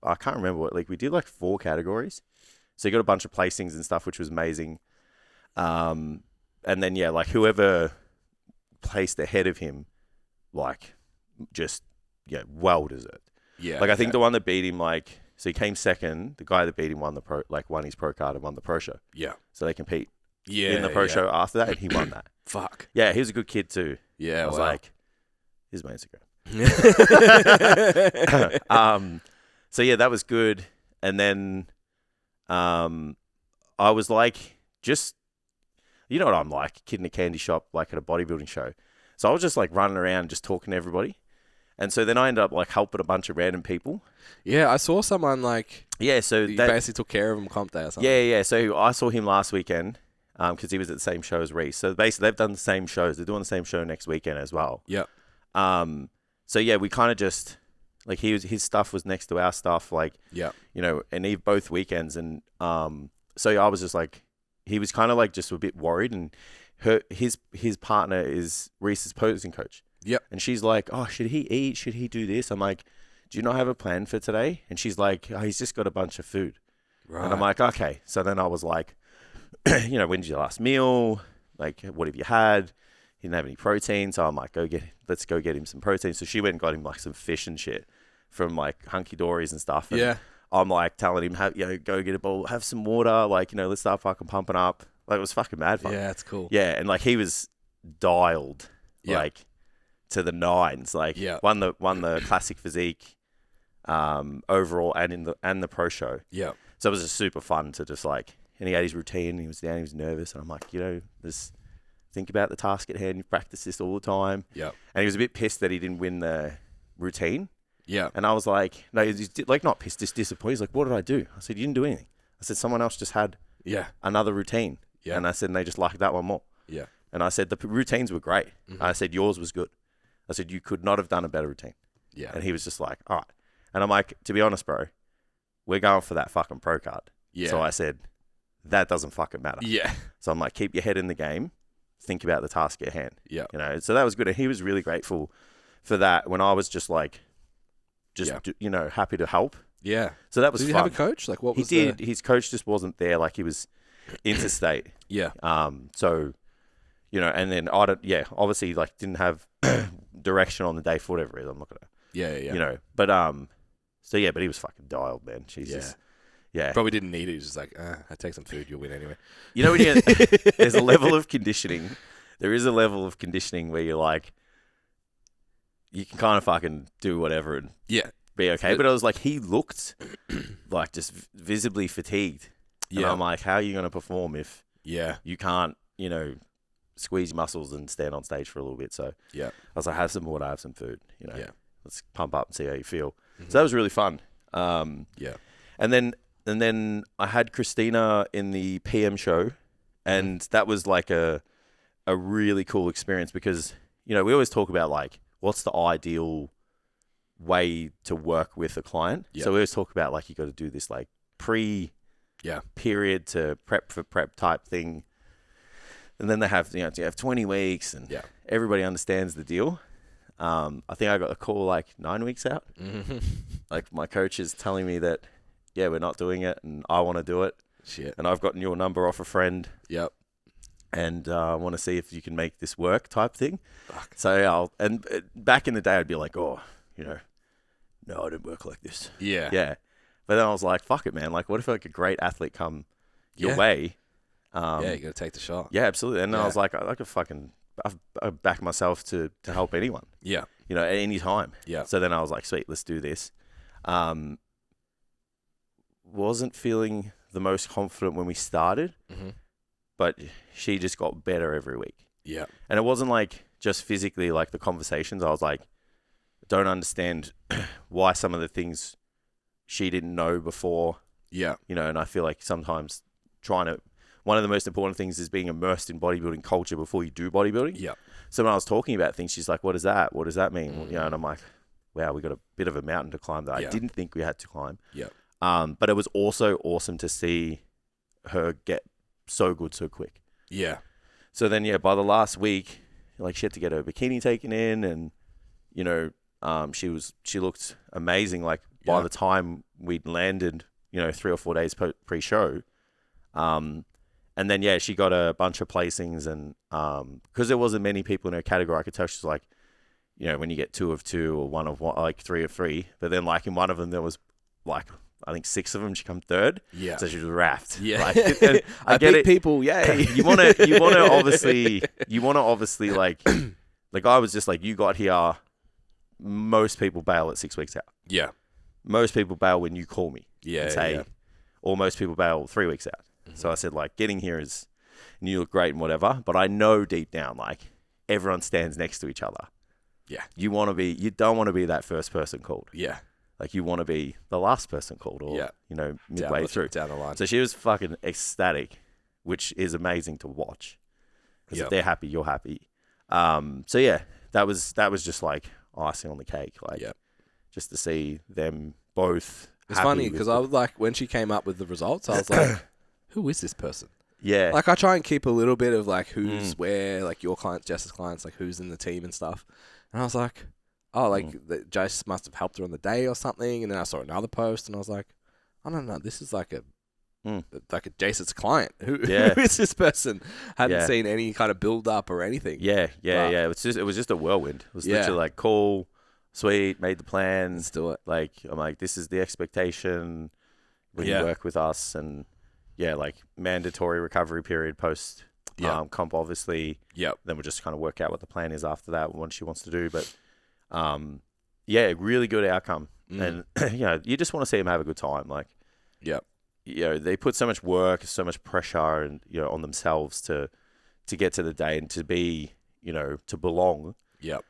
I can't remember what, we did 4 categories. So you got a bunch of placings and stuff, which was amazing. And then, whoever placed ahead of him, well deserved. Yeah. I think the one that beat him, so he came second. The guy that beat him won won his pro card and won the pro show. Yeah. So they compete in the pro show after that, and he won that. Fuck. Yeah, he was a good kid too. Yeah, I was like, here's my Instagram. That was good. And then I was like, just, you know what I'm like, kid in a candy shop, at a bodybuilding show. So I was just running around, just talking to everybody. And so then I ended up like helping a bunch of random people. Yeah, I saw someone like... Yeah, so you basically took care of him comp day or something. Yeah. So I saw him last weekend because he was at the same show as Reese. So basically they've done the same shows. They're doing the same show next weekend as well. Yep. So yeah, we kind of just like his stuff was next to our stuff, like and both weekends, and so I was just like, he was kind of like just a bit worried, and his partner is Reese's posing coach. Yep. And she's like, oh, should he eat? Should he do this? I'm like, do you not have a plan for today? And she's like, oh, he's just got a bunch of food. Right. And I'm like, okay. So then I was like, when's your last meal? Like, what have you had? He didn't have any protein. So I'm like, let's go get him some protein. So she went and got him like some fish and shit from like Hunky Dories and stuff. And I'm like telling him, go get a bowl, have some water. Like, let's start fucking pumping up. Like, it was fucking mad fun. Yeah, it's cool. Yeah. And like, he was dialed like to the nines. Like, won the classic physique overall and the pro show. Yeah. So it was just super fun to just like, and he had his routine. He was down. He was nervous, and I'm like, just think about the task at hand. You practice this all the time. Yeah. And he was a bit pissed that he didn't win the routine. Yeah. And I was like, no, he's like not pissed, just disappointed. He's like, what did I do? I said, you didn't do anything. I said, someone else just had another routine. Yeah. And I said, and they just liked that one more. Yeah. And I said, the routines were great. Mm-hmm. I said, yours was good. I said, you could not have done a better routine. Yeah. And he was just like, all right. And I'm like, to be honest, bro, we're going for that fucking pro card. Yeah. So I said, that doesn't fucking matter. Yeah. So I'm like, keep your head in the game. Think about the task at hand. Yeah. So that was good. And he was really grateful for that when I was just like, happy to help. Yeah. So that was fun. Did he have a coach? Like, what was he did. His coach just wasn't there. Like, he was interstate. Yeah. So, and then obviously like didn't have direction on the day for whatever reason. I'm not gonna. Yeah. But but he was fucking dialed, man. Jesus. Yeah. Probably didn't need it. He was just like, I take some food, you'll win anyway. When there's a level of conditioning. There is a level of conditioning where you're like, you can kind of fucking do whatever and be okay. But I was like, he looked like just visibly fatigued. Yeah. And I'm like, how are you going to perform if you can't, squeeze your muscles and stand on stage for a little bit? So I was like, have some water, have some food. Let's pump up and see how you feel. Mm-hmm. So that was really fun. And then I had Christina in the PM show, and that was like a really cool experience because, we always talk about like, what's the ideal way to work with a client? Yep. So we always talk about like, you got to do this like period to prep for prep type thing. And then they have, you have 20 weeks and everybody understands the deal. I think I got a call like 9 weeks out. Mm-hmm. Like my coach is telling me that, we're not doing it, and I want to do it. Shit. And I've gotten your number off a friend. Yep. And I want to see if you can make this work type thing. Fuck. So back in the day, I'd be like, no, I didn't work like this. Yeah. Yeah. But then I was like, fuck it, man. Like, what if like a great athlete come your way? You got to take the shot. Yeah, absolutely. And I was like, I could fucking, I back myself to help anyone. Yeah. At any time. Yeah. So then I was like, sweet, let's do this. Wasn't feeling the most confident when we started, but she just got better every week. Yeah. And it wasn't like just physically, like the conversations. I was like, don't understand why some of the things she didn't know before. Yeah. And I feel like sometimes one of the most important things is being immersed in bodybuilding culture before you do bodybuilding. Yeah. So when I was talking about things, she's like, what is that? What does that mean? Mm-hmm. And I'm like, wow, we got a bit of a mountain to climb that I didn't think we had to climb. Yeah. But it was also awesome to see her get so good so quick. Yeah. So then, by the last week, like she had to get her bikini taken in, and she looked amazing. Like by the time we'd landed, 3 or 4 days pre-show, and then she got a bunch of placings, and because there wasn't many people in her category, I could tell she's like, when you get 2 of 2 or 1 of 1, like 3 of 3, but then like in one of them there was like, I think 6 of them, she come third. Yeah. So she was wrapped. Yeah. Like, I get it. People, yay. You want to obviously like I was just like, you got here. Most people bail at 6 weeks out. Yeah. Most people bail when you call me. Yeah. And say, or most people bail 3 weeks out. Mm-hmm. So I said, like, getting here is, and you look great and whatever, but I know deep down, like, everyone stands next to each other. Yeah. You don't want to be that first person called. Yeah. Like, you want to be the last person called, or, midway through. Down the line. So she was fucking ecstatic, which is amazing to watch. Because if they're happy, you're happy. So yeah, that was just like icing on the cake. Like, just to see them both. It's funny because I was like, when she came up with the results, I was like, who is this person? Yeah. Like, I try and keep a little bit of like who's where, like your clients, Jase's clients, like who's in the team and stuff. And I was like, oh, like Jase must have helped her on the day or something. And then I saw another post and I was like, I don't know, this is like a Jase's client. Who is this person? Hadn't seen any kind of build up or anything. Yeah. It was just a whirlwind. It was literally like, cool, sweet, made the plan. Let's do it. Like, I'm like, this is the expectation when you work with us. And like mandatory recovery period post comp, obviously. Yep. Then we'll just kind of work out what the plan is after that, what she wants to do. But really good outcome. And you just want to see them have a good time. Like, they put so much work, so much pressure, and on themselves to get to the day and to be, to belong. Yep.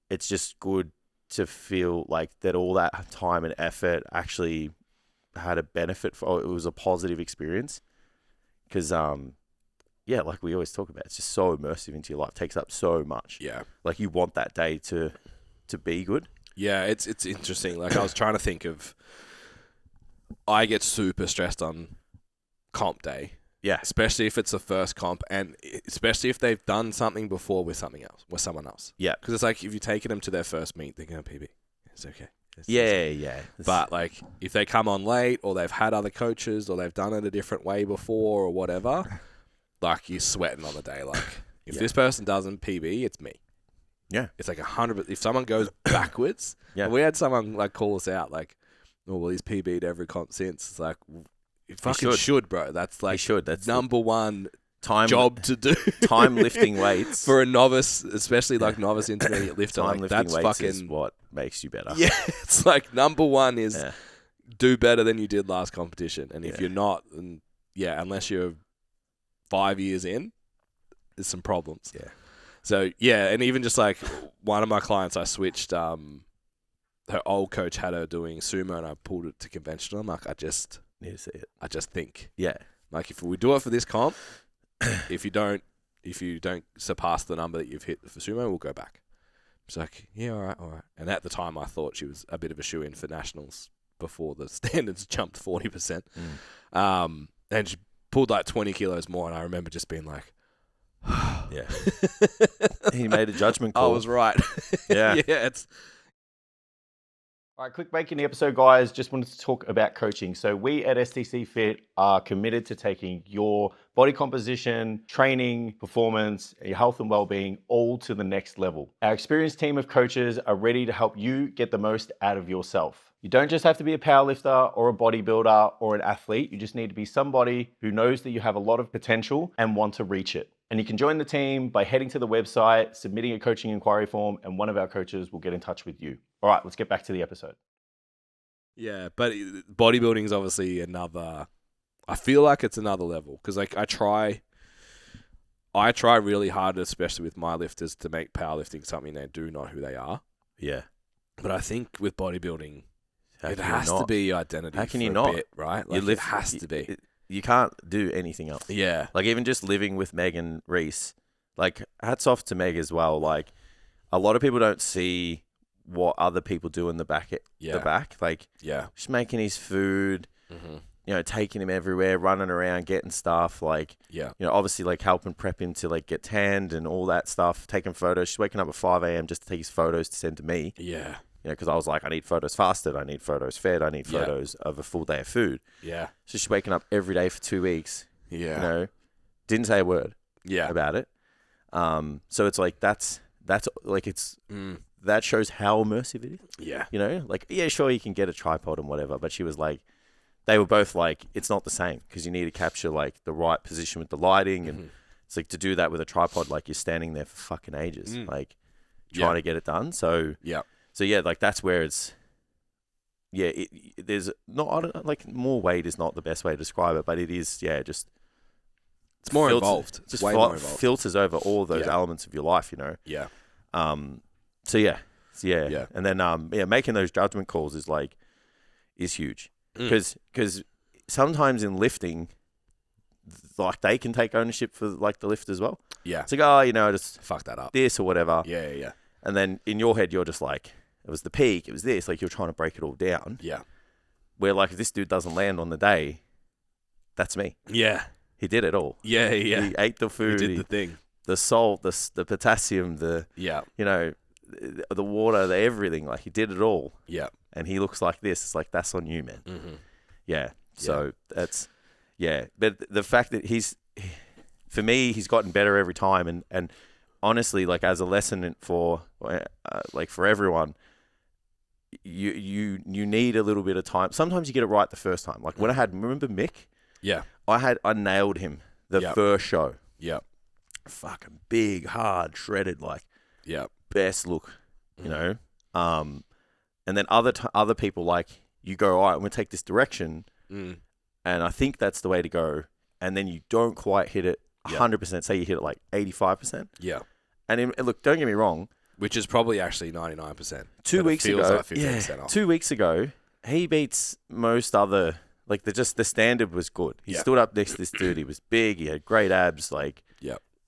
It's just good to feel like that all that time and effort actually had a benefit for. It was a positive experience, because like we always talk about, it's just so immersive into your life. It takes up so much. Yeah. Like, you want that day to be good. Yeah, it's interesting. Like, I was trying to think of, I get super stressed on comp day. Yeah. Especially if it's the first comp, and especially if they've done something before with someone else. Yeah. Because it's like, if you're taking them to their first meet, they're going to PB. It's okay. Yeah. But like, if they come on late, or they've had other coaches, or they've done it a different way before, or whatever, like, you're sweating on the day. Like, if this person doesn't PB, it's me. Yeah. It's like 100%. If someone goes backwards, we had someone like call us out, like, oh, well, he's PB'd every comp since. It's like, you fucking should, bro. That's like, that's number one job to do. Time lifting weights. For a novice, especially like novice intermediate lifter. Time like, lifting that's weights fucking, is what makes you better. Yeah. It's like, number one is do better than you did last competition. And if you're not, then unless you're 5 years in, there's some problems. Yeah. So, and even just like one of my clients, I switched, her old coach had her doing sumo, and I pulled it to conventional. I'm like, I just need to see it. I just think. Yeah. Like, if we do it for this comp, if you don't surpass the number that you've hit for sumo, we'll go back. It's like, all right. And at the time, I thought she was a bit of a shoe-in for nationals before the standards jumped 40%. And she pulled like 20 kilos more, and I remember just being like, yeah. He made a judgment call. I was right. Yeah. It's... All right, quick break in the episode, guys. Just wanted to talk about coaching. So we at STCfit are committed to taking your body composition, training, performance, your health and well-being all to the next level. Our experienced team of coaches are ready to help you get the most out of yourself. You don't just have to be a powerlifter or a bodybuilder or an athlete. You just need to be somebody who knows that you have a lot of potential and want to reach it. And you can join the team by heading to the website, submitting a coaching inquiry form, and one of our coaches will get in touch with you. All right, let's get back to the episode. Yeah, but bodybuilding is obviously another... I feel like it's another level, because like I try really hard, especially with my lifters, to make powerlifting something they do, not who they are. Yeah. But I think with bodybuilding, it has to be identity. How can for you a not? Bit, right? Like, it has to be. You can't do anything else. Yeah. Like, even just living with Meg and Reese, like, hats off to Meg as well. Like, a lot of people don't see what other people do in the back. Like, just making his food, taking him everywhere, running around, getting stuff. Like, obviously, like, helping prep him to, like, get tanned and all that stuff, taking photos. She's waking up at 5 a.m. just to take his photos to send to me. Yeah. Because I was like, I need photos fasted, I need photos fed, I need photos of a full day of food. Yeah. So she's waking up every day for 2 weeks. Yeah. Didn't say a word about it. So it's like, that's like, it's, that shows how immersive it is. Yeah. Like, sure, you can get a tripod and whatever, but she was like, they were both like, it's not the same, because you need to capture like the right position with the lighting. And it's like, to do that with a tripod, like, you're standing there for fucking ages, like, trying to get it done. So, So like, that's where it's, there's not, I don't, like, more weight is not the best way to describe it, but it is, just. It's more involved. Just way more involved. Filters over all of those elements of your life, Yeah. So yeah. And then making those judgment calls is huge because sometimes in lifting, like they can take ownership for like the lift as well. Yeah. It's like, just fuck that up. This or whatever. Yeah. And then in your head, you're just like, it was the peak, it was this, like you're trying to break it all down. Yeah. Where like if this dude doesn't land on the day, that's me. Yeah. He did it all. Yeah. He ate the food. He did the thing. The salt, the potassium, the water, the everything. Like he did it all. Yeah. And he looks like this. It's like, that's on you, man. Mm-hmm. Yeah. So that's, But the fact that for me, he's gotten better every time. And honestly, like as a lesson for everyone, you need a little bit of time. Sometimes you get it right the first time. Like when remember Mick? Yeah. I nailed him the first show. Yeah. Fucking big, hard, shredded, like best look, you know. And then other people like you go, all right, I'm gonna take this direction, and I think that's the way to go. And then you don't quite hit it 100%. Say you hit it like 85%. Yeah. And look, don't get me wrong. Which is probably actually 99%. 2 weeks ago, like 15% off. 2 weeks ago, he beats most other. Like the standard was good. He stood up next to this dude. He was big. He had great abs. Like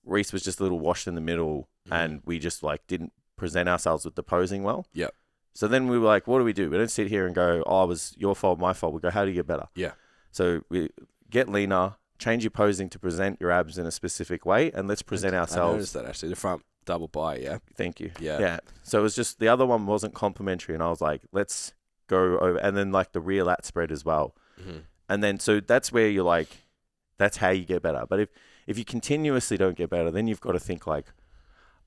Reese was just a little washed in the middle, and we just like didn't present ourselves with the posing well. Yeah. So then we were like, what do? We don't sit here and go, oh, it was your fault, my fault. We go, how do you get better? Yeah. So we get leaner, change your posing to present your abs in a specific way, and let's present ourselves. I noticed that actually. The front double bi, yeah. Thank you. Yeah. Yeah. So it was just the other one wasn't complimentary, and I was like, let's go over, and then like the rear lat spread as well. Mm-hmm. And then so that's where you're like, that's how you get better. But if you continuously don't get better, then you've got to think like,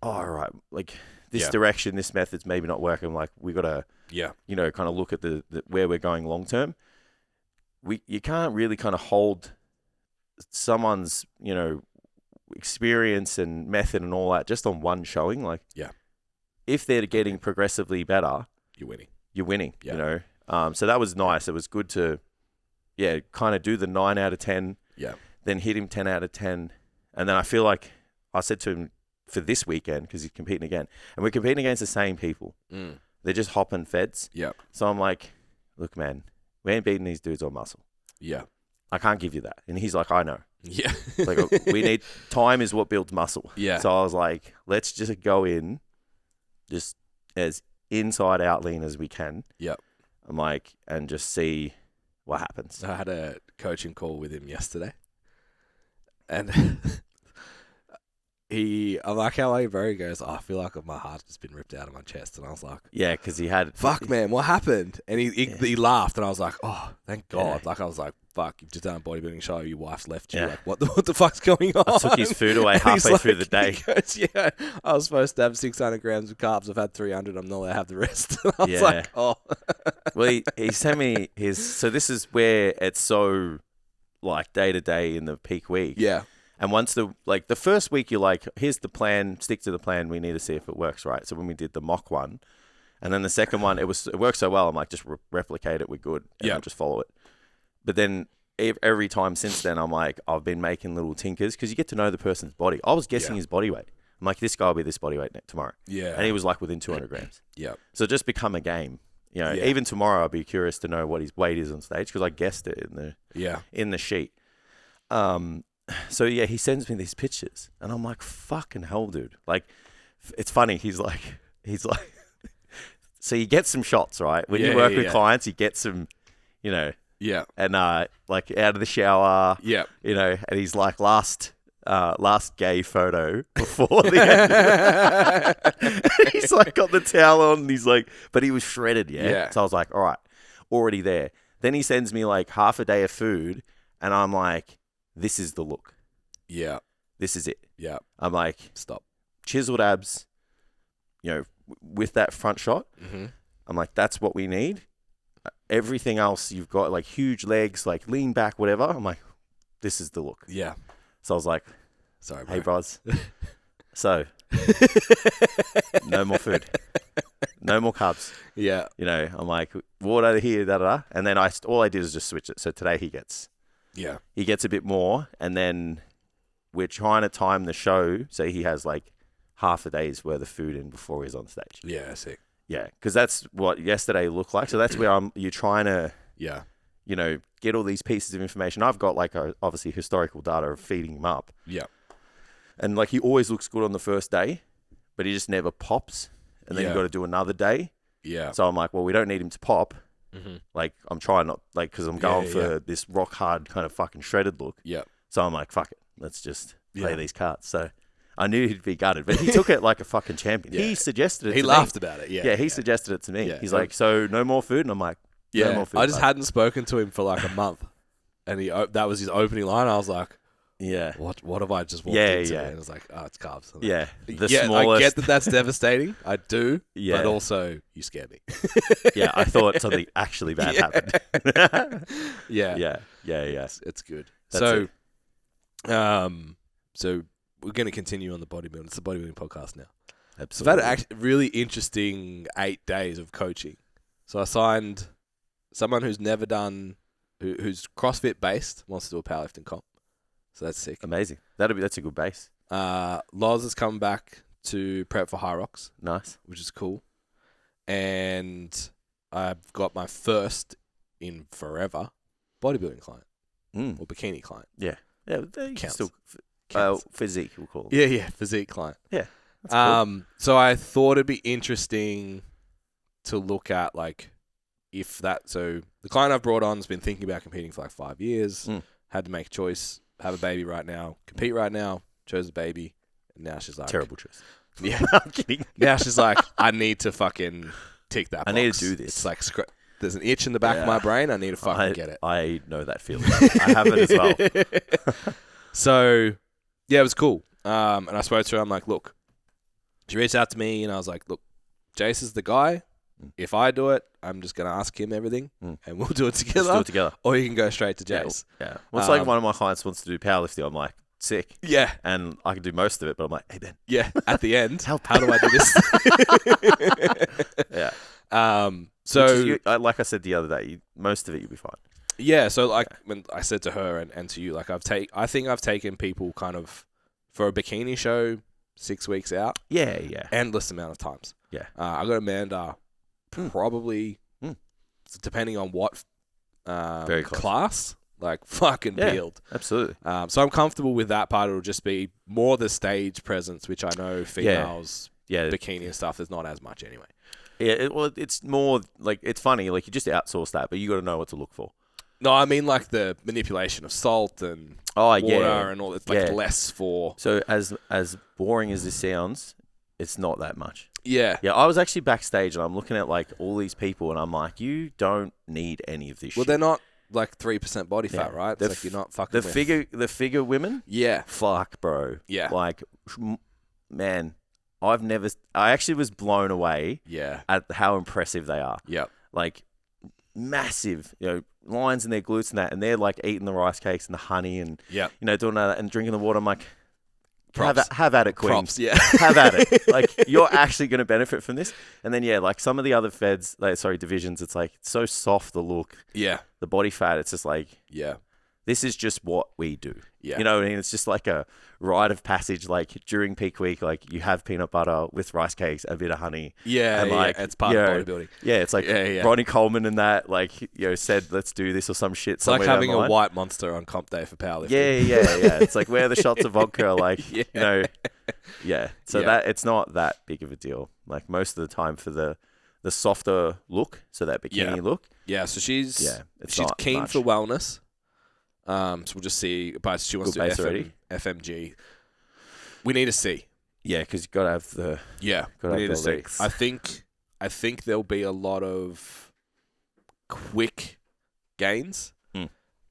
oh, all right, like this direction, this method's maybe not working. Like we got to, kind of look at the where we're going long term. You can't really kind of hold someone's, experience and method and all that just on one showing. Like, if they're getting progressively better, you're winning. You're winning. Yeah. So that was nice. It was good to, kind of do the 9 out of 10. Yeah. Then hit him 10 out of 10. And then I feel like I said to him for this weekend, because he's competing again, and we're competing against the same people. They're just hopping feds. Yeah. So I'm like, look, man, we ain't beating these dudes on muscle. Yeah. I can't give you that. And he's like, I know. Yeah. Like, we need, time is what builds muscle. Yeah. So I was like, let's just go in just as inside out lean as we can. Yeah. I'm like, and just see what happens. I had a coaching call with him yesterday. And I'm like, how are you, bro? He goes, I feel like my heart's just been ripped out of my chest. And I was like, yeah, because he had, fuck, man, what happened? And he laughed, and I was like, oh, thank God. Like, I was like, fuck, you've just done a bodybuilding show, your wife's left you. Like, what the fuck's going on? I took his food away halfway through the day. He goes, yeah, I was supposed to have 600 grams of carbs. I've had 300. I'm not allowed to have the rest. I was like, oh. Well, he sent me so this is where it's so, like, day to day in the peak week. Yeah. And once the first week, you're like, here's the plan, stick to the plan. We need to see if it works, right? So when we did the mock one, and then the second one, it worked so well. I'm like, just replicate it. We're good. And I'll just follow it. But then every time since then, I'm like, I've been making little tinkers because you get to know the person's body. I was guessing his body weight. I'm like, this guy will be this body weight tomorrow. Yeah. And he was like within 200 grams. Yeah. So it just become a game. Even tomorrow, I'll be curious to know what his weight is on stage because I guessed it in the sheet. So he sends me these pictures, and I'm like, "Fucking hell, dude!" Like, it's funny. He's like, so you get some shots, right? When you work with clients, you get some, and like out of the shower, and he's like last gay photo before the end. He's like got the towel on, and he's like, but he was shredded, So I was like, all right, already there. Then he sends me like half a day of food, and I'm like, this is the look. Yeah. This is it. Yeah. I'm like, stop. Chiseled abs, with that front shot. Mm-hmm. I'm like, that's what we need. Everything else, you've got like huge legs, like lean back, whatever. I'm like, this is the look. Yeah. So I was like, sorry, bro. Hey, bros. So, no more food. No more carbs. Yeah. I'm like, water here, da-da-da. And then all I did is just switch it. So today he gets a bit more, and then we're trying to time the show so he has like half a day's worth of food in before he's on stage. Yeah, sick. Yeah, because that's what yesterday looked like. So that's where you're trying to, you know, get all these pieces of information. I've got like obviously historical data of feeding him up. Yeah. And like he always looks good on the first day, but he just never pops. And then you've got to do another day. Yeah. So I'm like, well, we don't need him to pop. Mm-hmm. Like I'm trying not like because I'm going for this rock hard kind of fucking shredded look. Yeah. So I'm like, fuck it, let's just play these cards. So I knew he'd be gutted, but he took it like a fucking champion. He suggested it. He laughed about it. Yeah. He suggested it to me. He's like, so no more food, and I'm like, no more food. I just hadn't spoken to him for like a month, and that was his opening line. I was like, what have I just walked into? And it was like, oh, it's carbs. Yeah, smallest. I get that that's devastating. I do. Yeah. But also, you scared me. Yeah, I thought something actually bad happened. Yeah. It's good. So we're going to continue on the bodybuilding. It's the bodybuilding podcast now. Absolutely. So I've had a really interesting 8 days of coaching. So I signed someone who's never done, who's CrossFit based, wants to do a powerlifting comp. So that's sick. Amazing. That's a good base. Loz has come back to prep for High Rocks. Nice. Which is cool. And I've got my first in forever bodybuilding client or bikini client. Yeah. Yeah, they counts. Still physique, we'll call it. Yeah, physique client. Yeah. That's cool. So I thought it'd be interesting to look at like if that. So the client I've brought on has been thinking about competing for like 5 years. Had to make a choice, have a baby right now, compete right now. Chose a baby, and now she's like terrible choice. Yeah, I'm kidding. Now she's like, I need to fucking tick that box. I need to do this. It's like there's an itch in the back of my brain. I need to fucking get it. I know that feeling. I have it as well. So yeah, it was cool. And I spoke to her. I'm like, look. She reached out to me, and I was like, look, Jase is the guy. If I do it, I'm just going to ask him everything, and we'll do it together. Let's do it together. Or you can go straight to Jase. Yeah. Well, it's like one of my clients wants to do powerlifting. I'm like, sick. Yeah. And I can do most of it, but I'm like, hey, Ben. Yeah. At the end, how do I do this? Yeah. So, like I said the other day, most of it you'll be fine. Yeah. So, like when I said to her and to you, like I think I've taken people kind of for a bikini show 6 weeks out. Yeah. Endless amount of times. Yeah. I got Amanda probably, depending on what very class, like fucking peeled. Absolutely. So I'm comfortable with that part. It'll just be more the stage presence, which I know females, bikini and stuff, there's not as much anyway. Yeah, it's more like, it's funny, like you just outsource that, but you got to know what to look for. No, I mean like the manipulation of salt and water and all. It's like less for. So as boring as this sounds, it's not that much. Yeah. Yeah, I was actually backstage and I'm looking at like all these people and I'm like, you don't need any of this shit. Well, they're not like 3% body fat, right? It's like you're not fucking the figure women? Yeah. Fuck, bro. Yeah. Like, man, I actually was blown away at how impressive they are. Yep. Like, massive, lines in their glutes and that, and they're like eating the rice cakes and the honey and, doing that and drinking the water. I'm like, have at it, queen. Props, yeah. Have at it. Like, you're actually going to benefit from this. And then, like some of the other divisions, it's like, it's so soft, the look. Yeah. The body fat, it's just like, this is just what we do. Yeah. You know what I mean? It's just like a rite of passage, like during peak week, like you have peanut butter with rice cakes, a bit of honey. Yeah, and like, it's part of bodybuilding. Yeah, it's like Ronnie Coleman and that, like, said, let's do this or some shit. It's like having a white monster on comp day for powerlifting. Yeah. It's like, where are the shots of vodka? Like, So that it's not that big of a deal. Like most of the time for the softer look, so that bikini look. Yeah, so she's keen much for wellness. So we'll just see. But she wants good to do FMG. We need to see. Yeah, because you've got to have the we need to see. legs. I think there'll be a lot of quick gains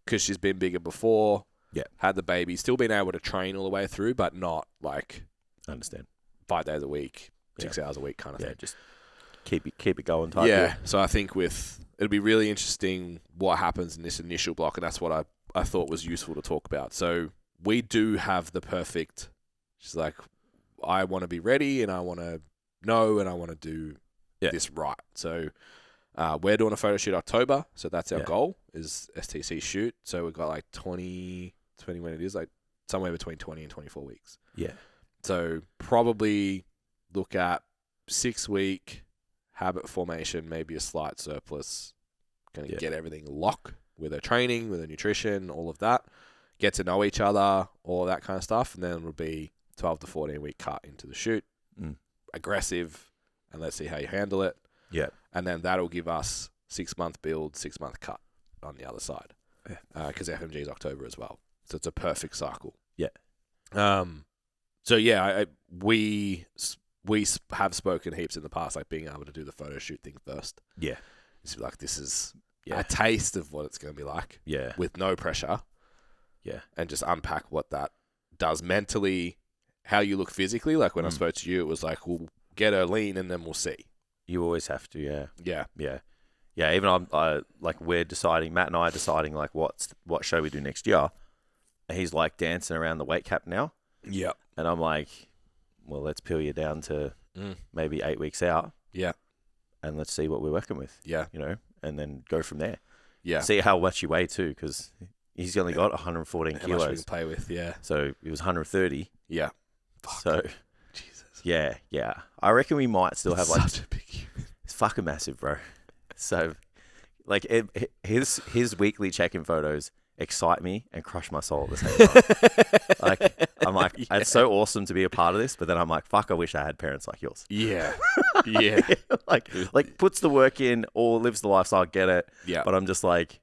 because she's been bigger before. Yeah, had the baby, still been able to train all the way through, but not like I understand 5 days a week, 6 hours a week kind of thing. Just keep it going type. Yeah. So I think it'll be really interesting what happens in this initial block, and that's what I thought was useful to talk about. So we do have the perfect. She's like, I want to be ready, and I want to know, and I want to do this right. So we're doing a photo shoot October, so that's our goal is STC shoot. So we've got like 20 when it is like somewhere between 20 and 24 weeks. Yeah. So probably look at 6-week habit formation, maybe a slight surplus. Going to get everything locked with her training, with her nutrition, all of that. Get to know each other, all of that kind of stuff. And then it'll be 12 to 14 week cut into the shoot. Aggressive, and let's see how you handle it. Yeah. And then that'll give us 6-month build, 6-month cut on the other side. Because FMG is October as well. So it's a perfect cycle. Yeah. So yeah, we have spoken heaps in the past, like being able to do the photo shoot thing first. Yeah. It's like, this is a taste of what it's going to be like. Yeah. With no pressure. Yeah. And just unpack what that does mentally, how you look physically. Like when I spoke to you, it was like, we'll get her lean and then we'll see. You always have to, yeah. Yeah. Yeah. Yeah, even we're deciding, Matt and I are deciding like what show we do next year. And he's like dancing around the weight cap now. Yeah. And I'm like, well, let's peel you down to maybe 8 weeks out. Yeah. And let's see what we're working with. Yeah. You know, and then go from there. Yeah. See how much you weigh too, because he's only got 114 how kilos. much we can play with, yeah. So it was 130. Yeah. Fuck. So, Jesus. yeah. I reckon we might still have like... Such a big human. It's fucking massive, bro. So, like, his weekly check-in photos excite me and crush my soul at the same time. Like, I'm like, it's so awesome to be a part of this, but then I'm like, fuck, I wish I had parents like yours. Yeah. Yeah. like puts the work in or lives the lifestyle, get it. Yeah. But I'm just like,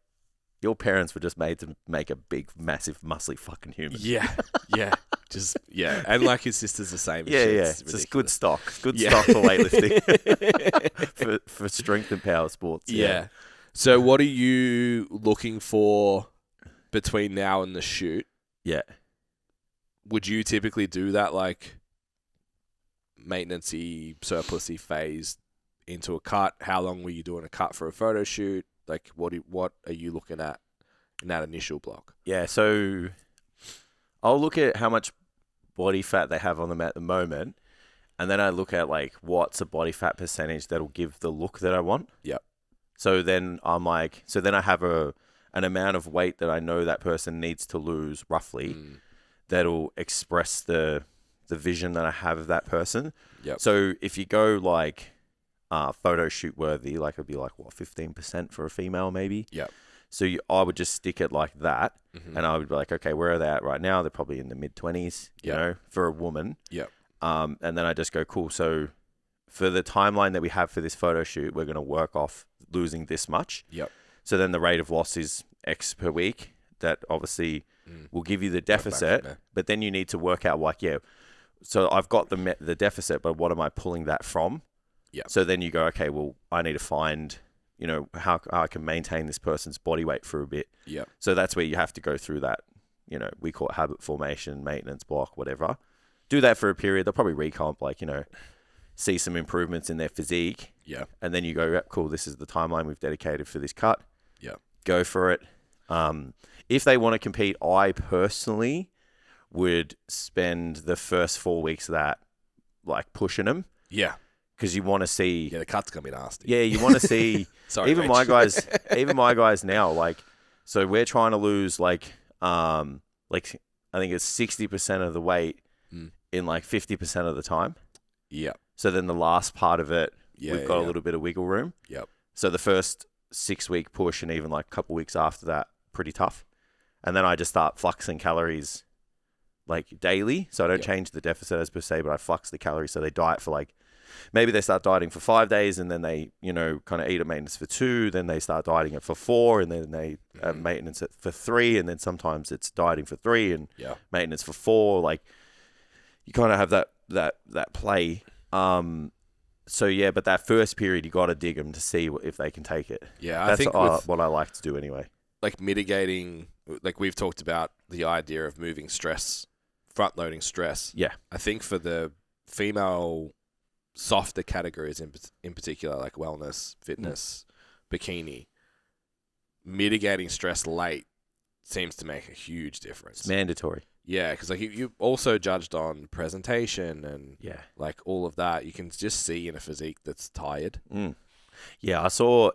your parents were just made to make a big, massive, muscly fucking human. Yeah. Yeah. Just, yeah. And like his sister's the same. Yeah, yeah. It's just good stock. Good stock for weightlifting. for strength and power sports. Yeah. So what are you looking for between now and the shoot? Yeah. Would you typically do that like maintenance-y, surplus-y phase into a cut? How long were you doing a cut for a photo shoot? Like what are you looking at in that initial block? Yeah, so I'll look at how much body fat they have on them at the moment, and then I look at like what's a body fat percentage that'll give the look that I want. Yep. So then I'm like, I have an amount of weight that I know that person needs to lose roughly that'll express the vision that I have of that person. Yep. So if you go like photo shoot worthy, like it'd be like what 15% for a female maybe. Yep. So I would just stick it like that, Mm-hmm. and I would be like, okay, where are they at right now? They're probably in the mid-20s, you know, for a woman. Yep. And then I just go, cool. So for the timeline that we have for this photo shoot, we're going to work off losing this much. Yep. So then the rate of loss is X per week. That obviously will give you the deficit, but then you need to work out like, so I've got the deficit, but what am I pulling that from? Yeah. So then you go, okay, well, I need to find, you know, how I can maintain this person's body weight for a bit. Yeah. So that's where you have to go through that, you know, we call it habit formation, maintenance block, whatever. Do that for a period. They'll probably recomp, like, you know, see some improvements in their physique. Yeah. And then you go, yep, cool, this is the timeline we've dedicated for this cut. Yeah. Go for it. If they want to compete, I personally would spend the first 4 weeks of that, like, pushing them. Yeah. Because you want to see... Yeah, the cut's going to be nasty. Yeah, you want to see... Sorry, even my guys now, like... So we're trying to lose, like I think it's 60% of the weight in, like, 50% of the time. Yeah. So then the last part of it, we've got a yeah. little bit of wiggle room. Yep. So the first 6 week push and even, like, a couple weeks after that, pretty tough. And then I just start fluxing calories, like, daily. So I don't change the deficit as per se, but I flux the calories. So they diet for, like... Maybe they start dieting for 5 days and then they, you know, kind of eat a maintenance for 2. Then they start dieting it for 4 and then they have maintenance for 3. And then sometimes it's dieting for 3 and maintenance for 4. Like, you kind of have that play. So, yeah, but that first period, you got to dig them to see if they can take it. Yeah, That's I think what I like to do anyway. Like mitigating, like we've talked about the idea of moving stress, front-loading stress. Yeah. I think for the female... softer categories in particular, like wellness, fitness, bikini, mitigating stress late seems to make a huge difference. It's mandatory. Yeah, because like you also judged on presentation and like all of that. You can just see in a physique that's tired. Yeah, I saw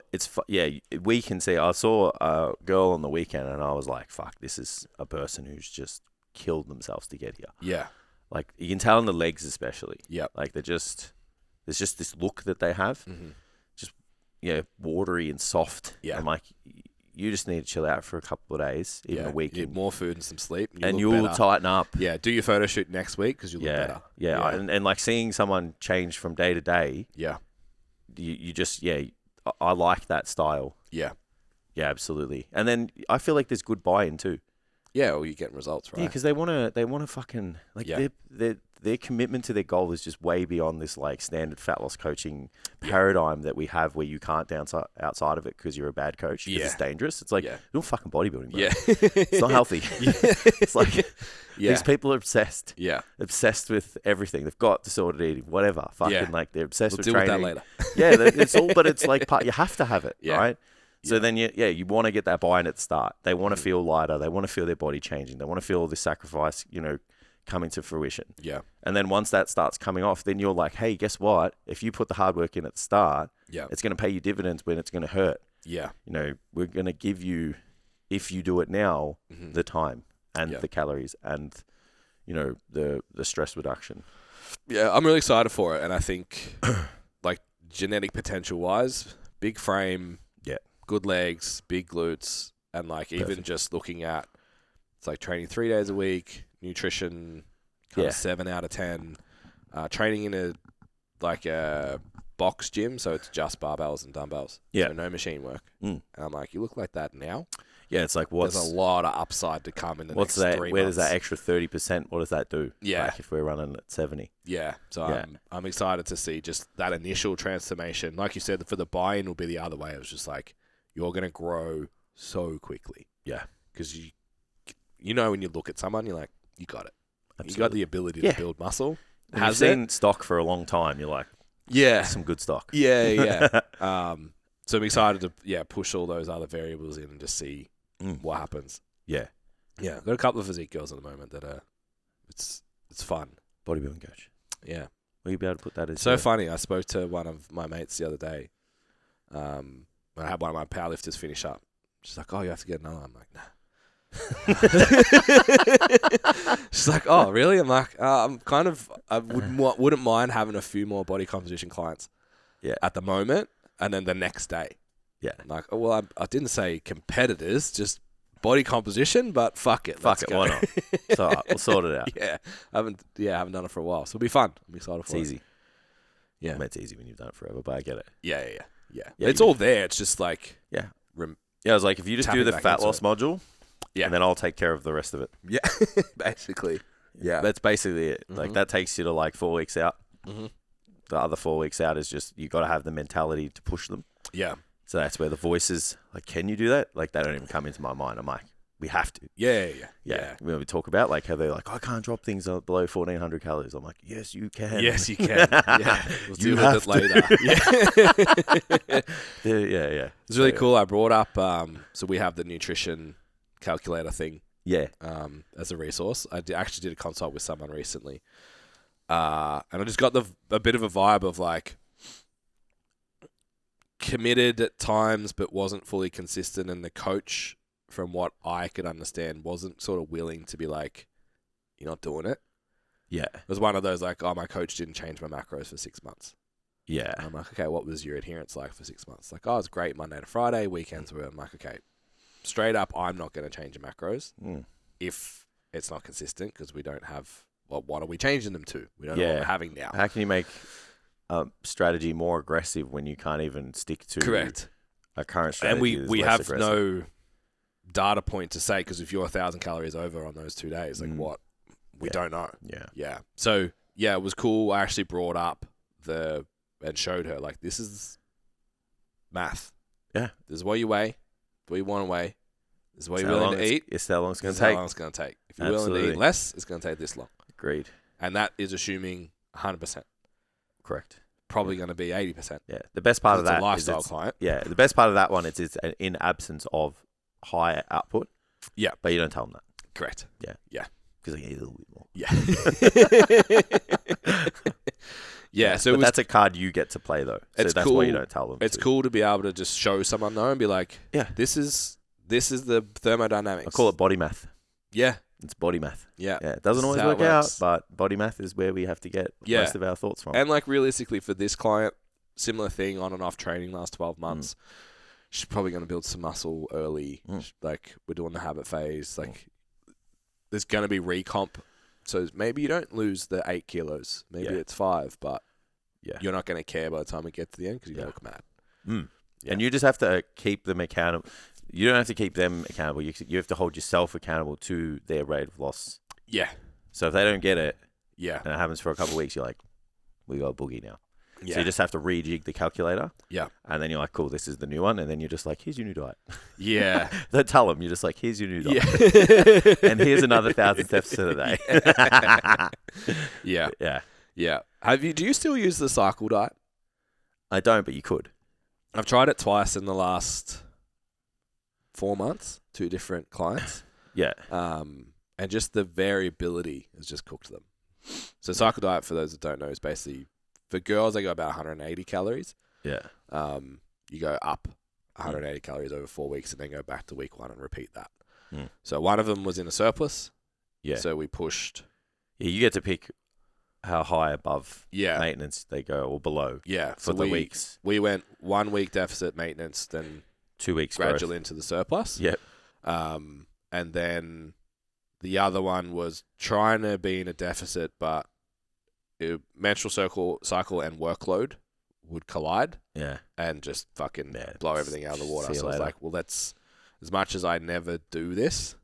we can see. I saw a girl on the weekend and I was like, fuck, this is a person who's just killed themselves to get here. Yeah. Like you can tell in the legs especially. Yep. Like there's just this look that they have. Mm-hmm. Just watery and soft. Yeah. And like you just need to chill out for a couple of days, even a week. You need more food and some sleep. And you'll tighten up. Yeah, do your photo shoot next week because you'll look better. Yeah. And like seeing someone change from day to day. Yeah. You just, I like that style. Yeah. Yeah, absolutely. And then I feel like there's good buy-in too. Yeah, well, you're getting results, right? Yeah, because they want to fucking, like, their commitment to their goal is just way beyond this, like, standard fat loss coaching paradigm that we have where you can't dance outside of it because you're a bad coach. Yeah. It's dangerous. It's like, you're doing fucking bodybuilding, bro. Yeah. It's not healthy. It's like, these people are obsessed. Yeah. Obsessed with everything. They've got disordered eating, whatever. Fucking, like, they're obsessed with training. We'll deal with that later. It's all, but it's like, you have to have it, right? So then, you want to get that buy-in at the start. They want to feel lighter. They want to feel their body changing. They want to feel all this sacrifice, coming to fruition. Yeah. And then once that starts coming off, then you're like, hey, guess what? If you put the hard work in at the start, it's going to pay you dividends when it's going to hurt. Yeah. We're going to give you, if you do it now, the time and the calories and, the stress reduction. Yeah, I'm really excited for it. And I think, like, genetic potential-wise, big frame, good legs, big glutes, and like even just looking at, it's like training 3 days a week, nutrition, kind of 7 out of 10, training in a box gym, so it's just barbells and dumbbells, so no machine work. And I'm like, you look like that now. Yeah, it's like there's a lot of upside to come in the next 3 months. Where does that extra 30%? What does that do? Yeah, like if we're running at 70. Yeah, so I'm excited to see just that initial transformation. Like you said, for the buy-in will be the other way. It was just like, you're going to grow so quickly. Yeah. Because when you look at someone, you're like, you got it. Absolutely. You got the ability to build muscle. You've seen stock for a long time. You're like, some good stock. Yeah. So I'm excited to push all those other variables in and just see what happens. Yeah. Yeah. I've got a couple of physique girls at the moment that it's fun. Bodybuilding coach. Yeah. Will you be able to put that in? So funny. I spoke to one of my mates the other day. I had one of my powerlifters finish up. She's like, oh, you have to get another. I'm like, nah. She's like, oh, really? I'm like, I wouldn't mind having a few more body composition clients at the moment. And then the next day. Yeah. I'm like, oh, well, I didn't say competitors, just body composition, but fuck it. Why not? It's all right. We'll sort it out. I haven't done it for a while. So it'll be fun. I'm excited for it. It's easy. Yeah. I mean, it's easy when you've done it forever, but I get it. Yeah. It's all there. It's just like... Yeah. I was like, if you just do the fat loss module, and then I'll take care of the rest of it. Yeah. Basically. Yeah. That's basically it. Like, that takes you to like 4 weeks out. The other 4 weeks out is just, you got to have the mentality to push them. Yeah. So that's where the voices, like, can you do that? Like, they don't even come into my mind. I'm like, we have to. Yeah. When we talk about, like, how they're like, I can't drop things below 1,400 calories. I'm like, yes, you can. Yes, you can. Yeah. We'll deal with it later. Yeah. It's really cool. I brought up, so we have the nutrition calculator thing. Yeah. As a resource. I actually did a consult with someone recently. And I just got a bit of a vibe of, like, committed at times, but wasn't fully consistent. And the coach, from what I could understand, wasn't sort of willing to be like, you're not doing it. Yeah. It was one of those like, oh, my coach didn't change my macros for 6 months. Yeah. And I'm like, okay, what was your adherence like for 6 months? Like, oh, it's great Monday to Friday, weekends were, I'm like, okay, straight up, I'm not going to change the macros if it's not consistent because we don't have, well, what are we changing them to? We don't know what we're having now. How can you make strategy more aggressive when you can't even stick to a current strategy? And we have no data point to say, because if you're 1,000 calories over on those 2 days, like what? We don't know. Yeah. So, it was cool. I actually brought up and showed her, like, this is math. Yeah. This is what you weigh. What you want to weigh. This is what you're willing to eat. It's how long it's going to take. This is how long it's going to take. If you're willing to eat less, it's going to take this long. Agreed. And that is assuming 100%. Correct. Probably going to be 80%. Yeah. The best part of that is a lifestyle client. Yeah. The best part of that one is it's in absence of higher output. Yeah. But you don't tell them that. Correct. Yeah. Because they eat a little bit more. Yeah. So that's a card you get to play, though. So that's why you don't tell them. It's cool to be able to just show someone, though, and be like, this is the thermodynamics. I call it body math. Yeah. It's body math. Yeah. It doesn't always work out, but body math is where we have to get most of our thoughts from. And like realistically for this client, similar thing, on and off training last 12 months. She's probably going to build some muscle early. Like we're doing the habit phase. Like there's going to be recomp. So maybe you don't lose the 8 kilos. Maybe it's 5, but you're not going to care by the time we get to the end because you look mad. And you just have to keep them accountable. You don't have to keep them accountable. You have to hold yourself accountable to their rate of loss. Yeah. So if they don't get it, and it happens for a couple of weeks, you're like, we got a boogie now. Yeah. So you just have to rejig the calculator. Yeah. And then you're like, cool, this is the new one. And then you're just like, here's your new diet. Yeah. Don't tell them. You're just like, here's your new diet. And here's another 1,000 steps to the day. Yeah. Do you still use the cycle diet? I don't, but you could. I've tried it twice in the last 4 months, 2 different clients. And just the variability has just cooked them. So cycle diet, for those that don't know, is basically, for girls, they go about 180 calories. Yeah. You go up 180 calories over 4 weeks and then go back to week 1 and repeat that. So one of them was in a surplus. Yeah. So we pushed. Yeah, you get to pick how high above maintenance they go or below. Yeah. For the weeks. We went 1 week deficit maintenance, then 2 weeks gradual growth into the surplus. Yep. And then the other one was trying to be in a deficit, but menstrual cycle and workload would collide. Yeah. And just fucking blow everything out of the water. So I was like, well, that's, as much as I never do this,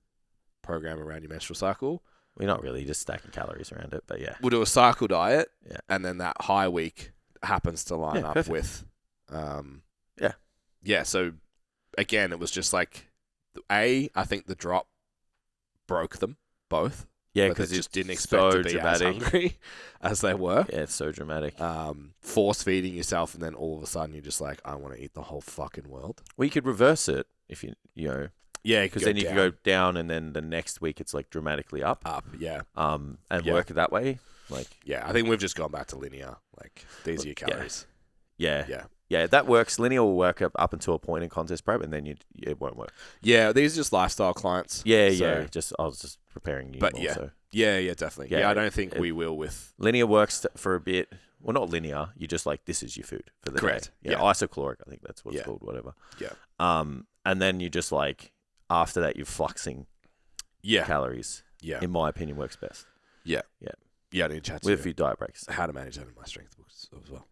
program around your menstrual cycle. We're not really just stacking calories around it, but we'll do a cycle diet. Yeah. And then that high week happens to line up with, so again, it was just like, I think the drop broke them both. Yeah, because they just didn't expect to be dramatic. As hungry as they were. Yeah, it's so dramatic. Force feeding yourself, and then all of a sudden you're just like, I want to eat the whole fucking world. Well, you could reverse it if you know. Yeah, because then you can go down, and then the next week it's like dramatically up. And work it that way. Like, I think we've just gone back to linear. Like, these are your calories. Yeah, that works. Linear will work up until a point in contest prep, and then it won't work. Yeah, these are just lifestyle clients. Yeah. I was just preparing you. But more, definitely. Yeah, I don't think we will with linear works for a bit. Well, not linear. You just like, this is your food for the day. Yeah, isocaloric. I think that's what it's called. Whatever. Yeah. And then you just like, after that, you're fluxing. Calories. Yeah. In my opinion, works best. Yeah. I need to chat to with a few diet breaks. How to manage that in my strength books as well.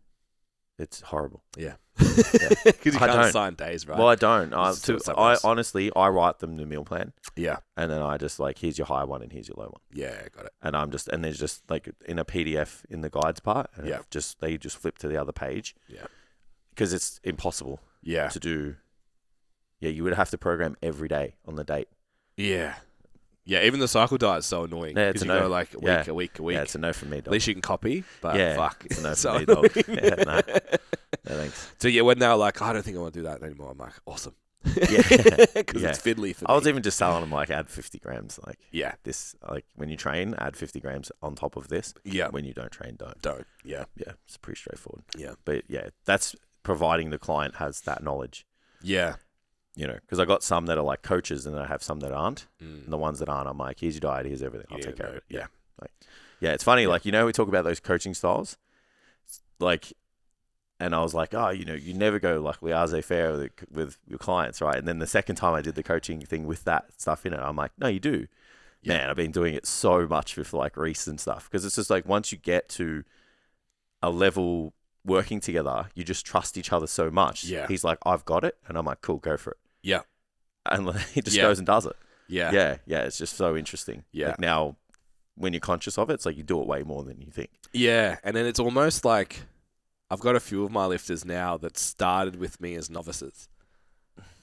It's horrible. Yeah. Because you can't assign days, right? Well, I don't. I honestly, I write them the meal plan. Yeah. And then I just like, here's your high one and here's your low one. Yeah, got it. And there's just like in a PDF in the guides part. And they just flip to the other page. Yeah. Because it's impossible. Yeah. To do. Yeah, you would have to program every day on the date. Yeah. Yeah, even the cycle diet is so annoying. Because you go like a week. Yeah, it's a no from me, dog. At least you can copy, but fuck. It's a no from me, dog. Yeah, no, thanks. So when they're like, I don't think I want to do that anymore, I'm like, awesome. Yeah. Because it's fiddly for me. I was even just telling them, like, add 50 grams. Like, this, like, when you train, add 50 grams on top of this. Yeah. When you don't train, don't. Don't. Yeah. Yeah, it's pretty straightforward. Yeah. But, that's providing the client has that knowledge. Yeah. You know, because I got some that are like coaches, and I have some that aren't. And the ones that aren't, I'm like, here's your diet, here's everything. I'll take care of it. Yeah. It's funny. Yeah. Like, we talk about those coaching styles, like, and I was like, oh, you never go like laissez-faire with your clients, right? And then the second time I did the coaching thing with that stuff in it, I'm like, no, you do. Yeah. Man, I've been doing it so much with like Reese and stuff, because it's just like, once you get to a level working together, you just trust each other so much. Yeah. He's like, I've got it. And I'm like, cool, go for it. Yeah. And he just goes and does it. Yeah. Yeah. It's just so interesting. Yeah. Like, now, when you're conscious of it, it's like you do it way more than you think. Yeah. And then it's almost like, I've got a few of my lifters now that started with me as novices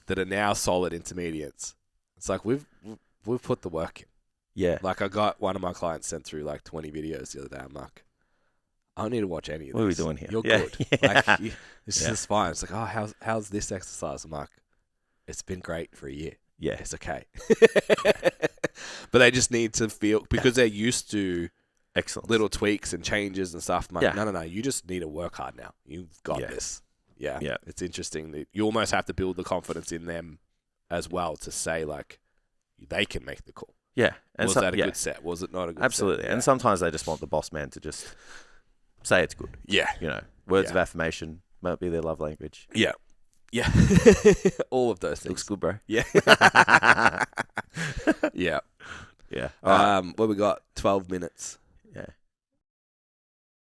that are now solid intermediates. It's like, we've put the work in. Yeah. Like, I got one of my clients sent through like 20 videos the other day. I'm like, I don't need to watch any of this. What are we doing here? You're good. Like, this is fine. It's like, oh, how's this exercise? I'm like, it's been great for a year. Yeah. It's okay. But they just need to feel, because they're used to excellent little tweaks and changes and stuff. I'm like, no. You just need to work hard now. You've got this. Yeah. It's interesting that you almost have to build the confidence in them as well to say, like, they can make the call. Yeah. And was that a good set? Was it not a good Absolutely. set? And sometimes they just want the boss man to just say it's good. Yeah. You know, words of affirmation might be their love language. Yeah. Yeah. All of those things. Looks good, bro. Yeah. Yeah. Yeah. All right. What we got? 12 minutes. Yeah.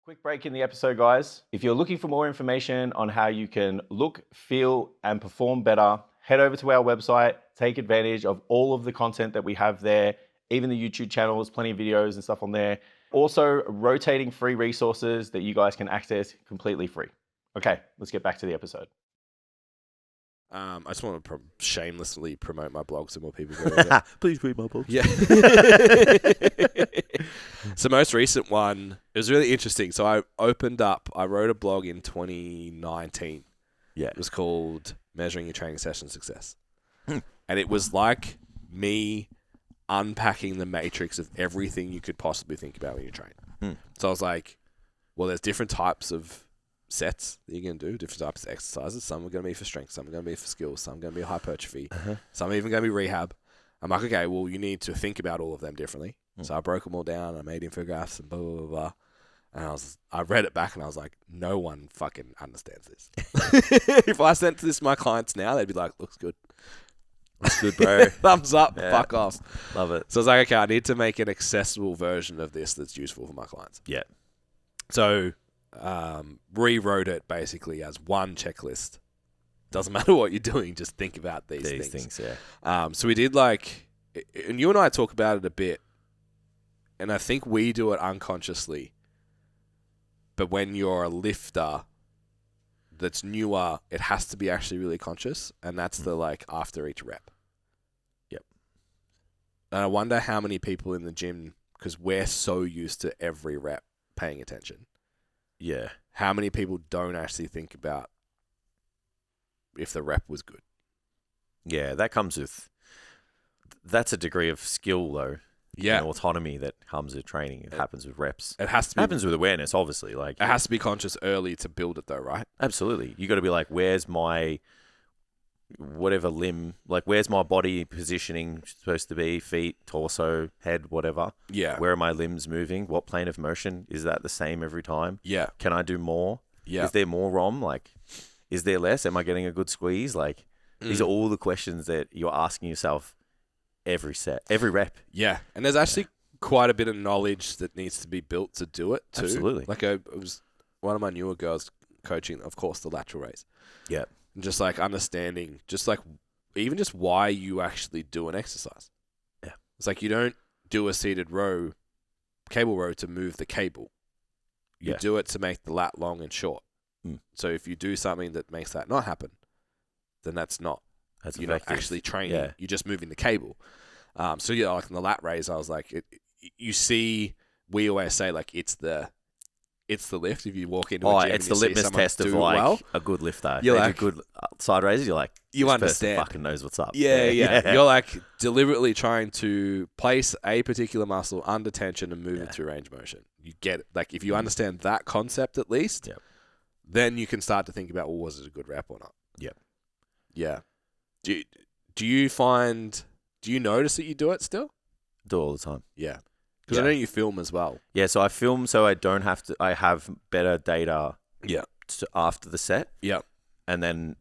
Quick break in the episode, guys. If you're looking for more information on how you can look, feel, and perform better, head over to our website. Take advantage of all of the content that we have there, even the YouTube channel. There's plenty of videos and stuff on there. Also, rotating free resources that you guys can access completely free. Okay, let's get back to the episode. I just want to shamelessly promote my blog so more people go there. Please read my book. Yeah. So most recent one, it was really interesting. So I wrote a blog in 2019. Yeah. It was called Measuring Your Training Session Success. And it was like me unpacking the matrix of everything you could possibly think about when you train. So I was like, well, there's different types of sets that you can do, different types of exercises. Some are going to be for strength, some are going to be for skills, some are going to be hypertrophy, some are even going to be rehab. I'm like, okay, well, you need to think about all of them differently. So I broke them all down. I made infographics and blah, blah, blah, blah. And I read it back and I was like, no one fucking understands this. If I sent this to my clients now, they'd be like, looks good. That's good, bro. Thumbs up, fuck off. Love it. So I was like, okay, I need to make an accessible version of this that's useful for my clients. Yeah. So rewrote it basically as one checklist. Doesn't matter what you're doing, just think about these things. Yeah. So we did and you and I talk about it a bit, and I think we do it unconsciously. But when you're a lifter that's newer, it has to be actually really conscious, and that's the after each rep. Yep. And I wonder how many people in the gym, because we're so used to every rep paying attention. Yeah. How many people don't actually think about if the rep was good? Yeah, that's a degree of skill, though. Yeah. And autonomy that comes with training. It happens with reps. It has to be. It happens with awareness, obviously. It has to be conscious early to build it, though, right? Absolutely. You got to be like, where's my whatever limb, where's my body positioning supposed to be? Feet, torso, head, whatever. Yeah. Where are my limbs moving? What plane of motion? Is that the same every time? Yeah. Can I do more? Yeah. Is there more ROM? Is there less? Am I getting a good squeeze? These are all the questions that you're asking yourself every set, every rep. Yeah. And there's actually quite a bit of knowledge that needs to be built to do it, too. Absolutely. It was one of my newer girls coaching, of course, the lateral raise. Yeah. And just understanding, even just why you actually do an exercise. Yeah. It's you don't do a seated cable row to move the cable. You do it to make the lat long and short. So if you do something that makes that not happen, then you're not actually training. Yeah. You're just moving the cable. So in the lat raise, I was like, we always say it's the lift. If you walk into a gym, it's the litmus test of a good lifter. You're a good side raises. You're like, you this understand. person fucking knows what's up. Yeah. You're deliberately trying to place a particular muscle under tension and move it through range of motion. You get it. If you understand that concept at least, then you can start to think about, well, was it a good rep or not? Yep. Yeah. Do you notice that you do it still? Do it all the time. Yeah. Because I know you film as well. Yeah, so I film so I don't have to. I have better data. Yeah. After the set. Yeah. And then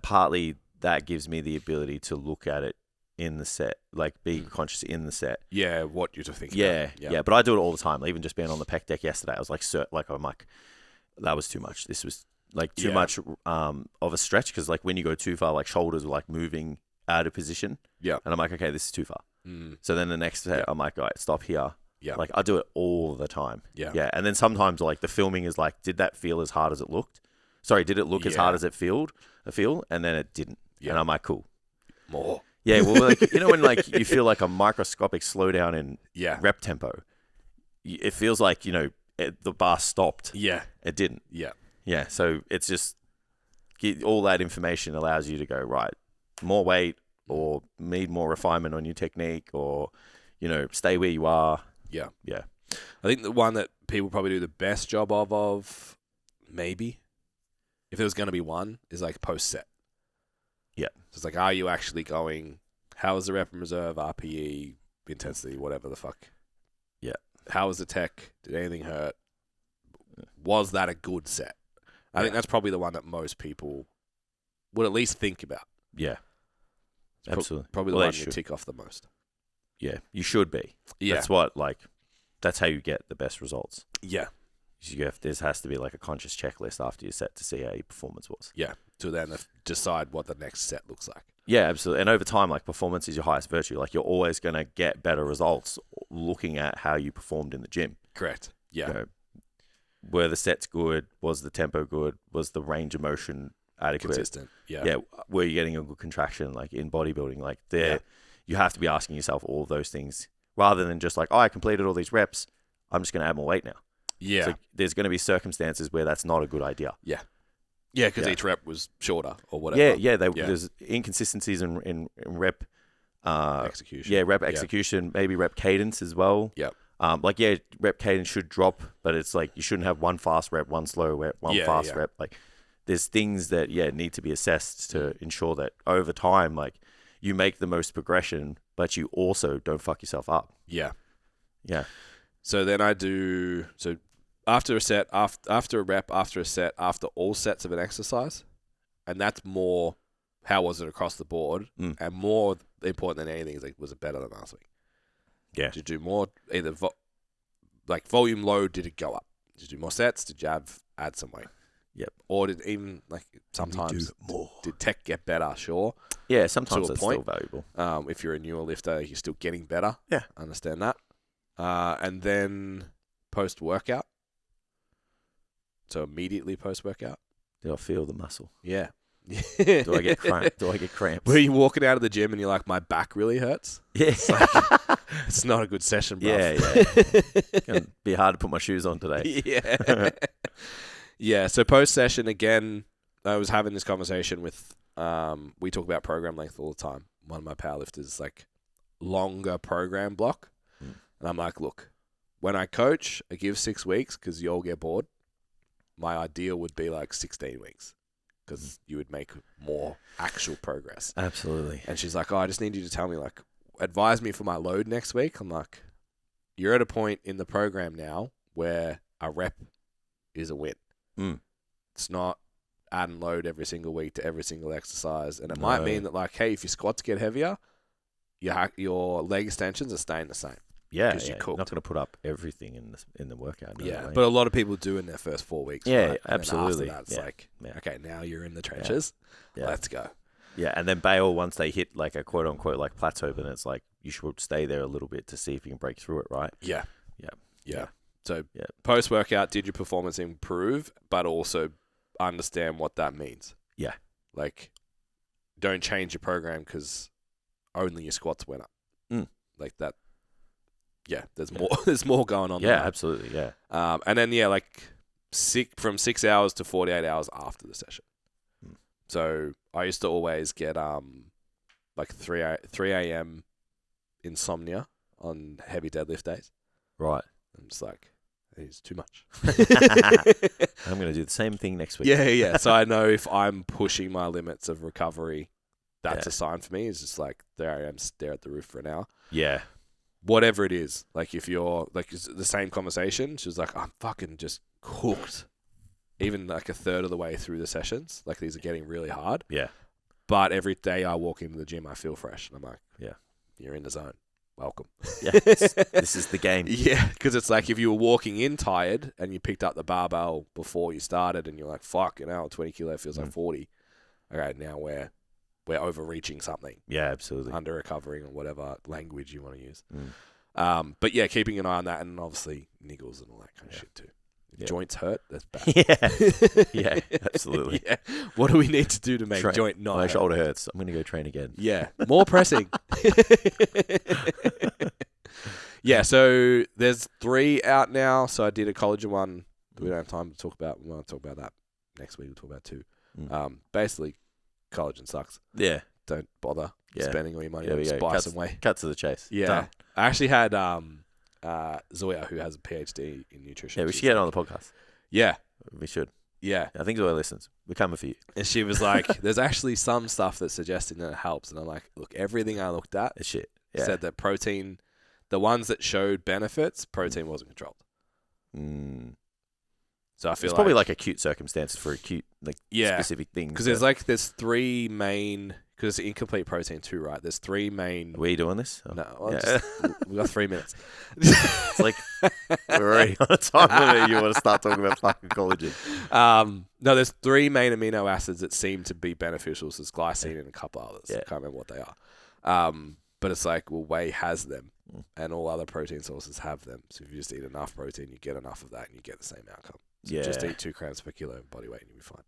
partly that gives me the ability to look at it in the set, be conscious in the set. Yeah, what you're thinking. Yeah. But I do it all the time. Even just being on the pec deck yesterday, I was I'm like, that was too much. This was too much of a stretch because when you go too far, shoulders are moving out of position. Yeah. And I'm like, okay, this is too far. So then the next set, I'm like, all right, stop here. Yeah. I do it all the time. Yeah. Yeah. And then sometimes the filming is did that feel as hard as it looked? Sorry, did it look as hard as it feel? And then it didn't. Yeah. And I'm like, cool. More. Yeah. Well, when you feel a microscopic slowdown in rep tempo, it feels the bar stopped. Yeah. It didn't. Yeah. Yeah. So it's just all that information allows you to go, right, more weight or need more refinement on your technique or, stay where you are. Yeah. Yeah. I think the one that people probably do the best job of maybe, if there was going to be one, is post-set. Yeah. So it's are you actually going, how is the rep and reserve, RPE, intensity, whatever the fuck. Yeah. How was the tech? Did anything hurt? Was that a good set? I think that's probably the one that most people would at least think about. Yeah. Absolutely. Probably the one you tick off the most. Yeah, you should be. Yeah. That's how you get the best results. Yeah. There has to be like a conscious checklist after your set to see how your performance was. Yeah. To then decide what the next set looks like. Yeah, absolutely. And over time, like, performance is your highest virtue. Like, you're always going to get better results looking at how you performed in the gym. Correct. Yeah. Were the sets good? Was the tempo good? Was the range of motion adequate? Consistent. Yeah. Yeah. Were you getting a good contraction? Like, in bodybuilding, like, you have to be asking yourself all of those things rather than just like, oh, I completed all these reps, I'm just going to add more weight now. Yeah. So there's going to be circumstances where that's not a good idea. Yeah. Yeah, because each rep was shorter or whatever. There's inconsistencies in rep execution. Yeah, rep execution, maybe rep cadence as well. Yeah. Rep cadence should drop, but it's like you shouldn't have one fast rep, one slow rep, one fast rep. Like, there's things that need to be assessed to ensure that over time, like, you make the most progression, but you also don't fuck yourself up. Yeah. Yeah. So then after a set, after a rep, after a set, after all sets of an exercise, and that's more how was it across the board, and more important than anything is, like, was it better than last week? Yeah. Did you do more, either volume load, did it go up? Did you do more sets? Did you add some weight? Yep. Or did even, like, sometimes did tech get better? Sure. Yeah, sometimes it's still valuable. If you're a newer lifter, you're still getting better. Yeah. I understand that. And then post-workout. So immediately post-workout. Do I feel the muscle? Yeah. Do I get cramps? Were you walking out of the gym and you're like, my back really hurts? Yeah. It's not a good session, bro. Yeah. It's going to be hard to put my shoes on today. Yeah. Yeah, so post-session, again, I was having this conversation with, we talk about program length all the time. One of my powerlifters, like, longer program block. And I'm like, look, when I coach, I give 6 weeks because you all get bored. My ideal would be like 16 weeks because you would make more actual progress. Absolutely. And she's like, oh, I just need you to tell me, like, advise me for my load next week. I'm like, you're at a point in the program now where a rep is a win. It's not add and load every single week to every single exercise. And it might mean that, like, hey, if your squats get heavier, your leg extensions are staying the same. Yeah, you're not going to put up everything in the workout. But a lot of people do in their first 4 weeks. Yeah, right? absolutely. And after that, it's okay, now you're in the trenches. Yeah. Let's go. Yeah, and then bail once they hit like a quote unquote like plateau, then it's like you should stay there a little bit to see if you can break through it, right? Yeah. So post workout, did your performance improve, but also understand what that means? Yeah. Like, don't change your program because only your squats went up. Like that. Yeah, there's more. There's more going on. Yeah, absolutely. Yeah. And then like from 6 hours to 48 hours after the session. So I used to always get like 3 a.m. insomnia on heavy deadlift days. Right. I'm just like, it's too much. I'm going to do the same thing next week. Yeah. So I know if I'm pushing my limits of recovery, that's a sign for me. It's just like, there I am, stare at the roof for an hour. Yeah. Whatever it is. Like, if you're, like, it's the same conversation, she was like, I'm fucking just cooked. Even like a third of the way through the sessions. Like, these are getting really hard. Yeah. But every day I walk into the gym, I feel fresh. And I'm like, yeah, you're in the zone. Welcome. Yeah. This is the game. Yeah. Because it's like, if you were walking in tired and you picked up the barbell before you started and you're like, fuck, 20 kilo feels like 40. Okay, now we're overreaching something. Yeah, absolutely. Under recovering or whatever language you want to use. But yeah, keeping an eye on that, and obviously niggles and all that kind of shit too. If joints hurt, that's bad. Yeah, absolutely. Yeah. What do we need to do to make joint not My hurt? shoulder hurts. I'm going to go train again. Yeah, more pressing. Yeah, so there's 3 out now. So I did a collagen one that we don't have time to talk about. We'll talk about that next week. We'll talk about 2. Basically, collagen sucks. Yeah. Don't bother spending all your money on spice and whey. Cut to the chase. Yeah. Done. I actually had Zoya, who has a PhD in nutrition. Yeah, we should get her on the podcast. Yeah. We should. Yeah. I think Zoya listens. We're coming for you. And she was like, there's actually some stuff that's suggesting that it helps. And I'm like, look, everything I looked at it's shit. said that protein the ones that showed benefits, protein wasn't controlled. So I feel it's probably like acute circumstances for acute specific things. Because there's three main, because it's incomplete protein too, right? There's three main. Are we doing this? Oh. No, we've got 3 minutes. It's like we're already on a time limit. You want to start talking about fucking collagen? No, there's 3 main amino acids that seem to be beneficial. So there's glycine and a couple others. I can't remember what they are. But it's like, well, whey has them, and all other protein sources have them. So if you just eat enough protein, you get enough of that, and you get the same outcome. So just eat 2 grams per kilo body weight, and you'll be fine.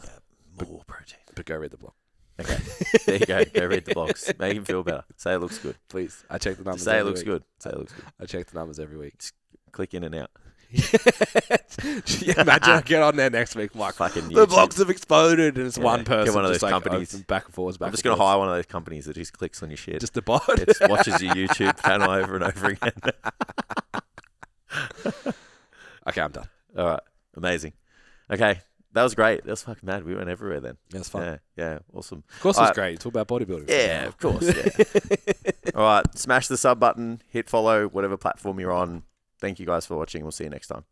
Yeah, more protein. But go read the blog. Okay, there you go. Go read the blogs. Make him feel better. Say it looks good. Please. I check the numbers. Say it looks good. Say it looks good. I check the numbers every week. Just click in and out. Imagine I get on there next week, Mike. Fucking the blogs have exploded, and it's one person. Get one of those just companies. Back and forwards. I'm just going to hire one of those companies that just clicks on your shit. Just a bot. It watches your YouTube channel over and over again. Okay, I'm done. All right. Amazing. Okay. That was great. That was fucking mad. We went everywhere then. That was fun. Yeah. Awesome. Of course it was great. It's all about bodybuilding. Yeah, of course. Yeah. All right. Smash the sub button. Hit follow, whatever platform you're on. Thank you guys for watching. We'll see you next time.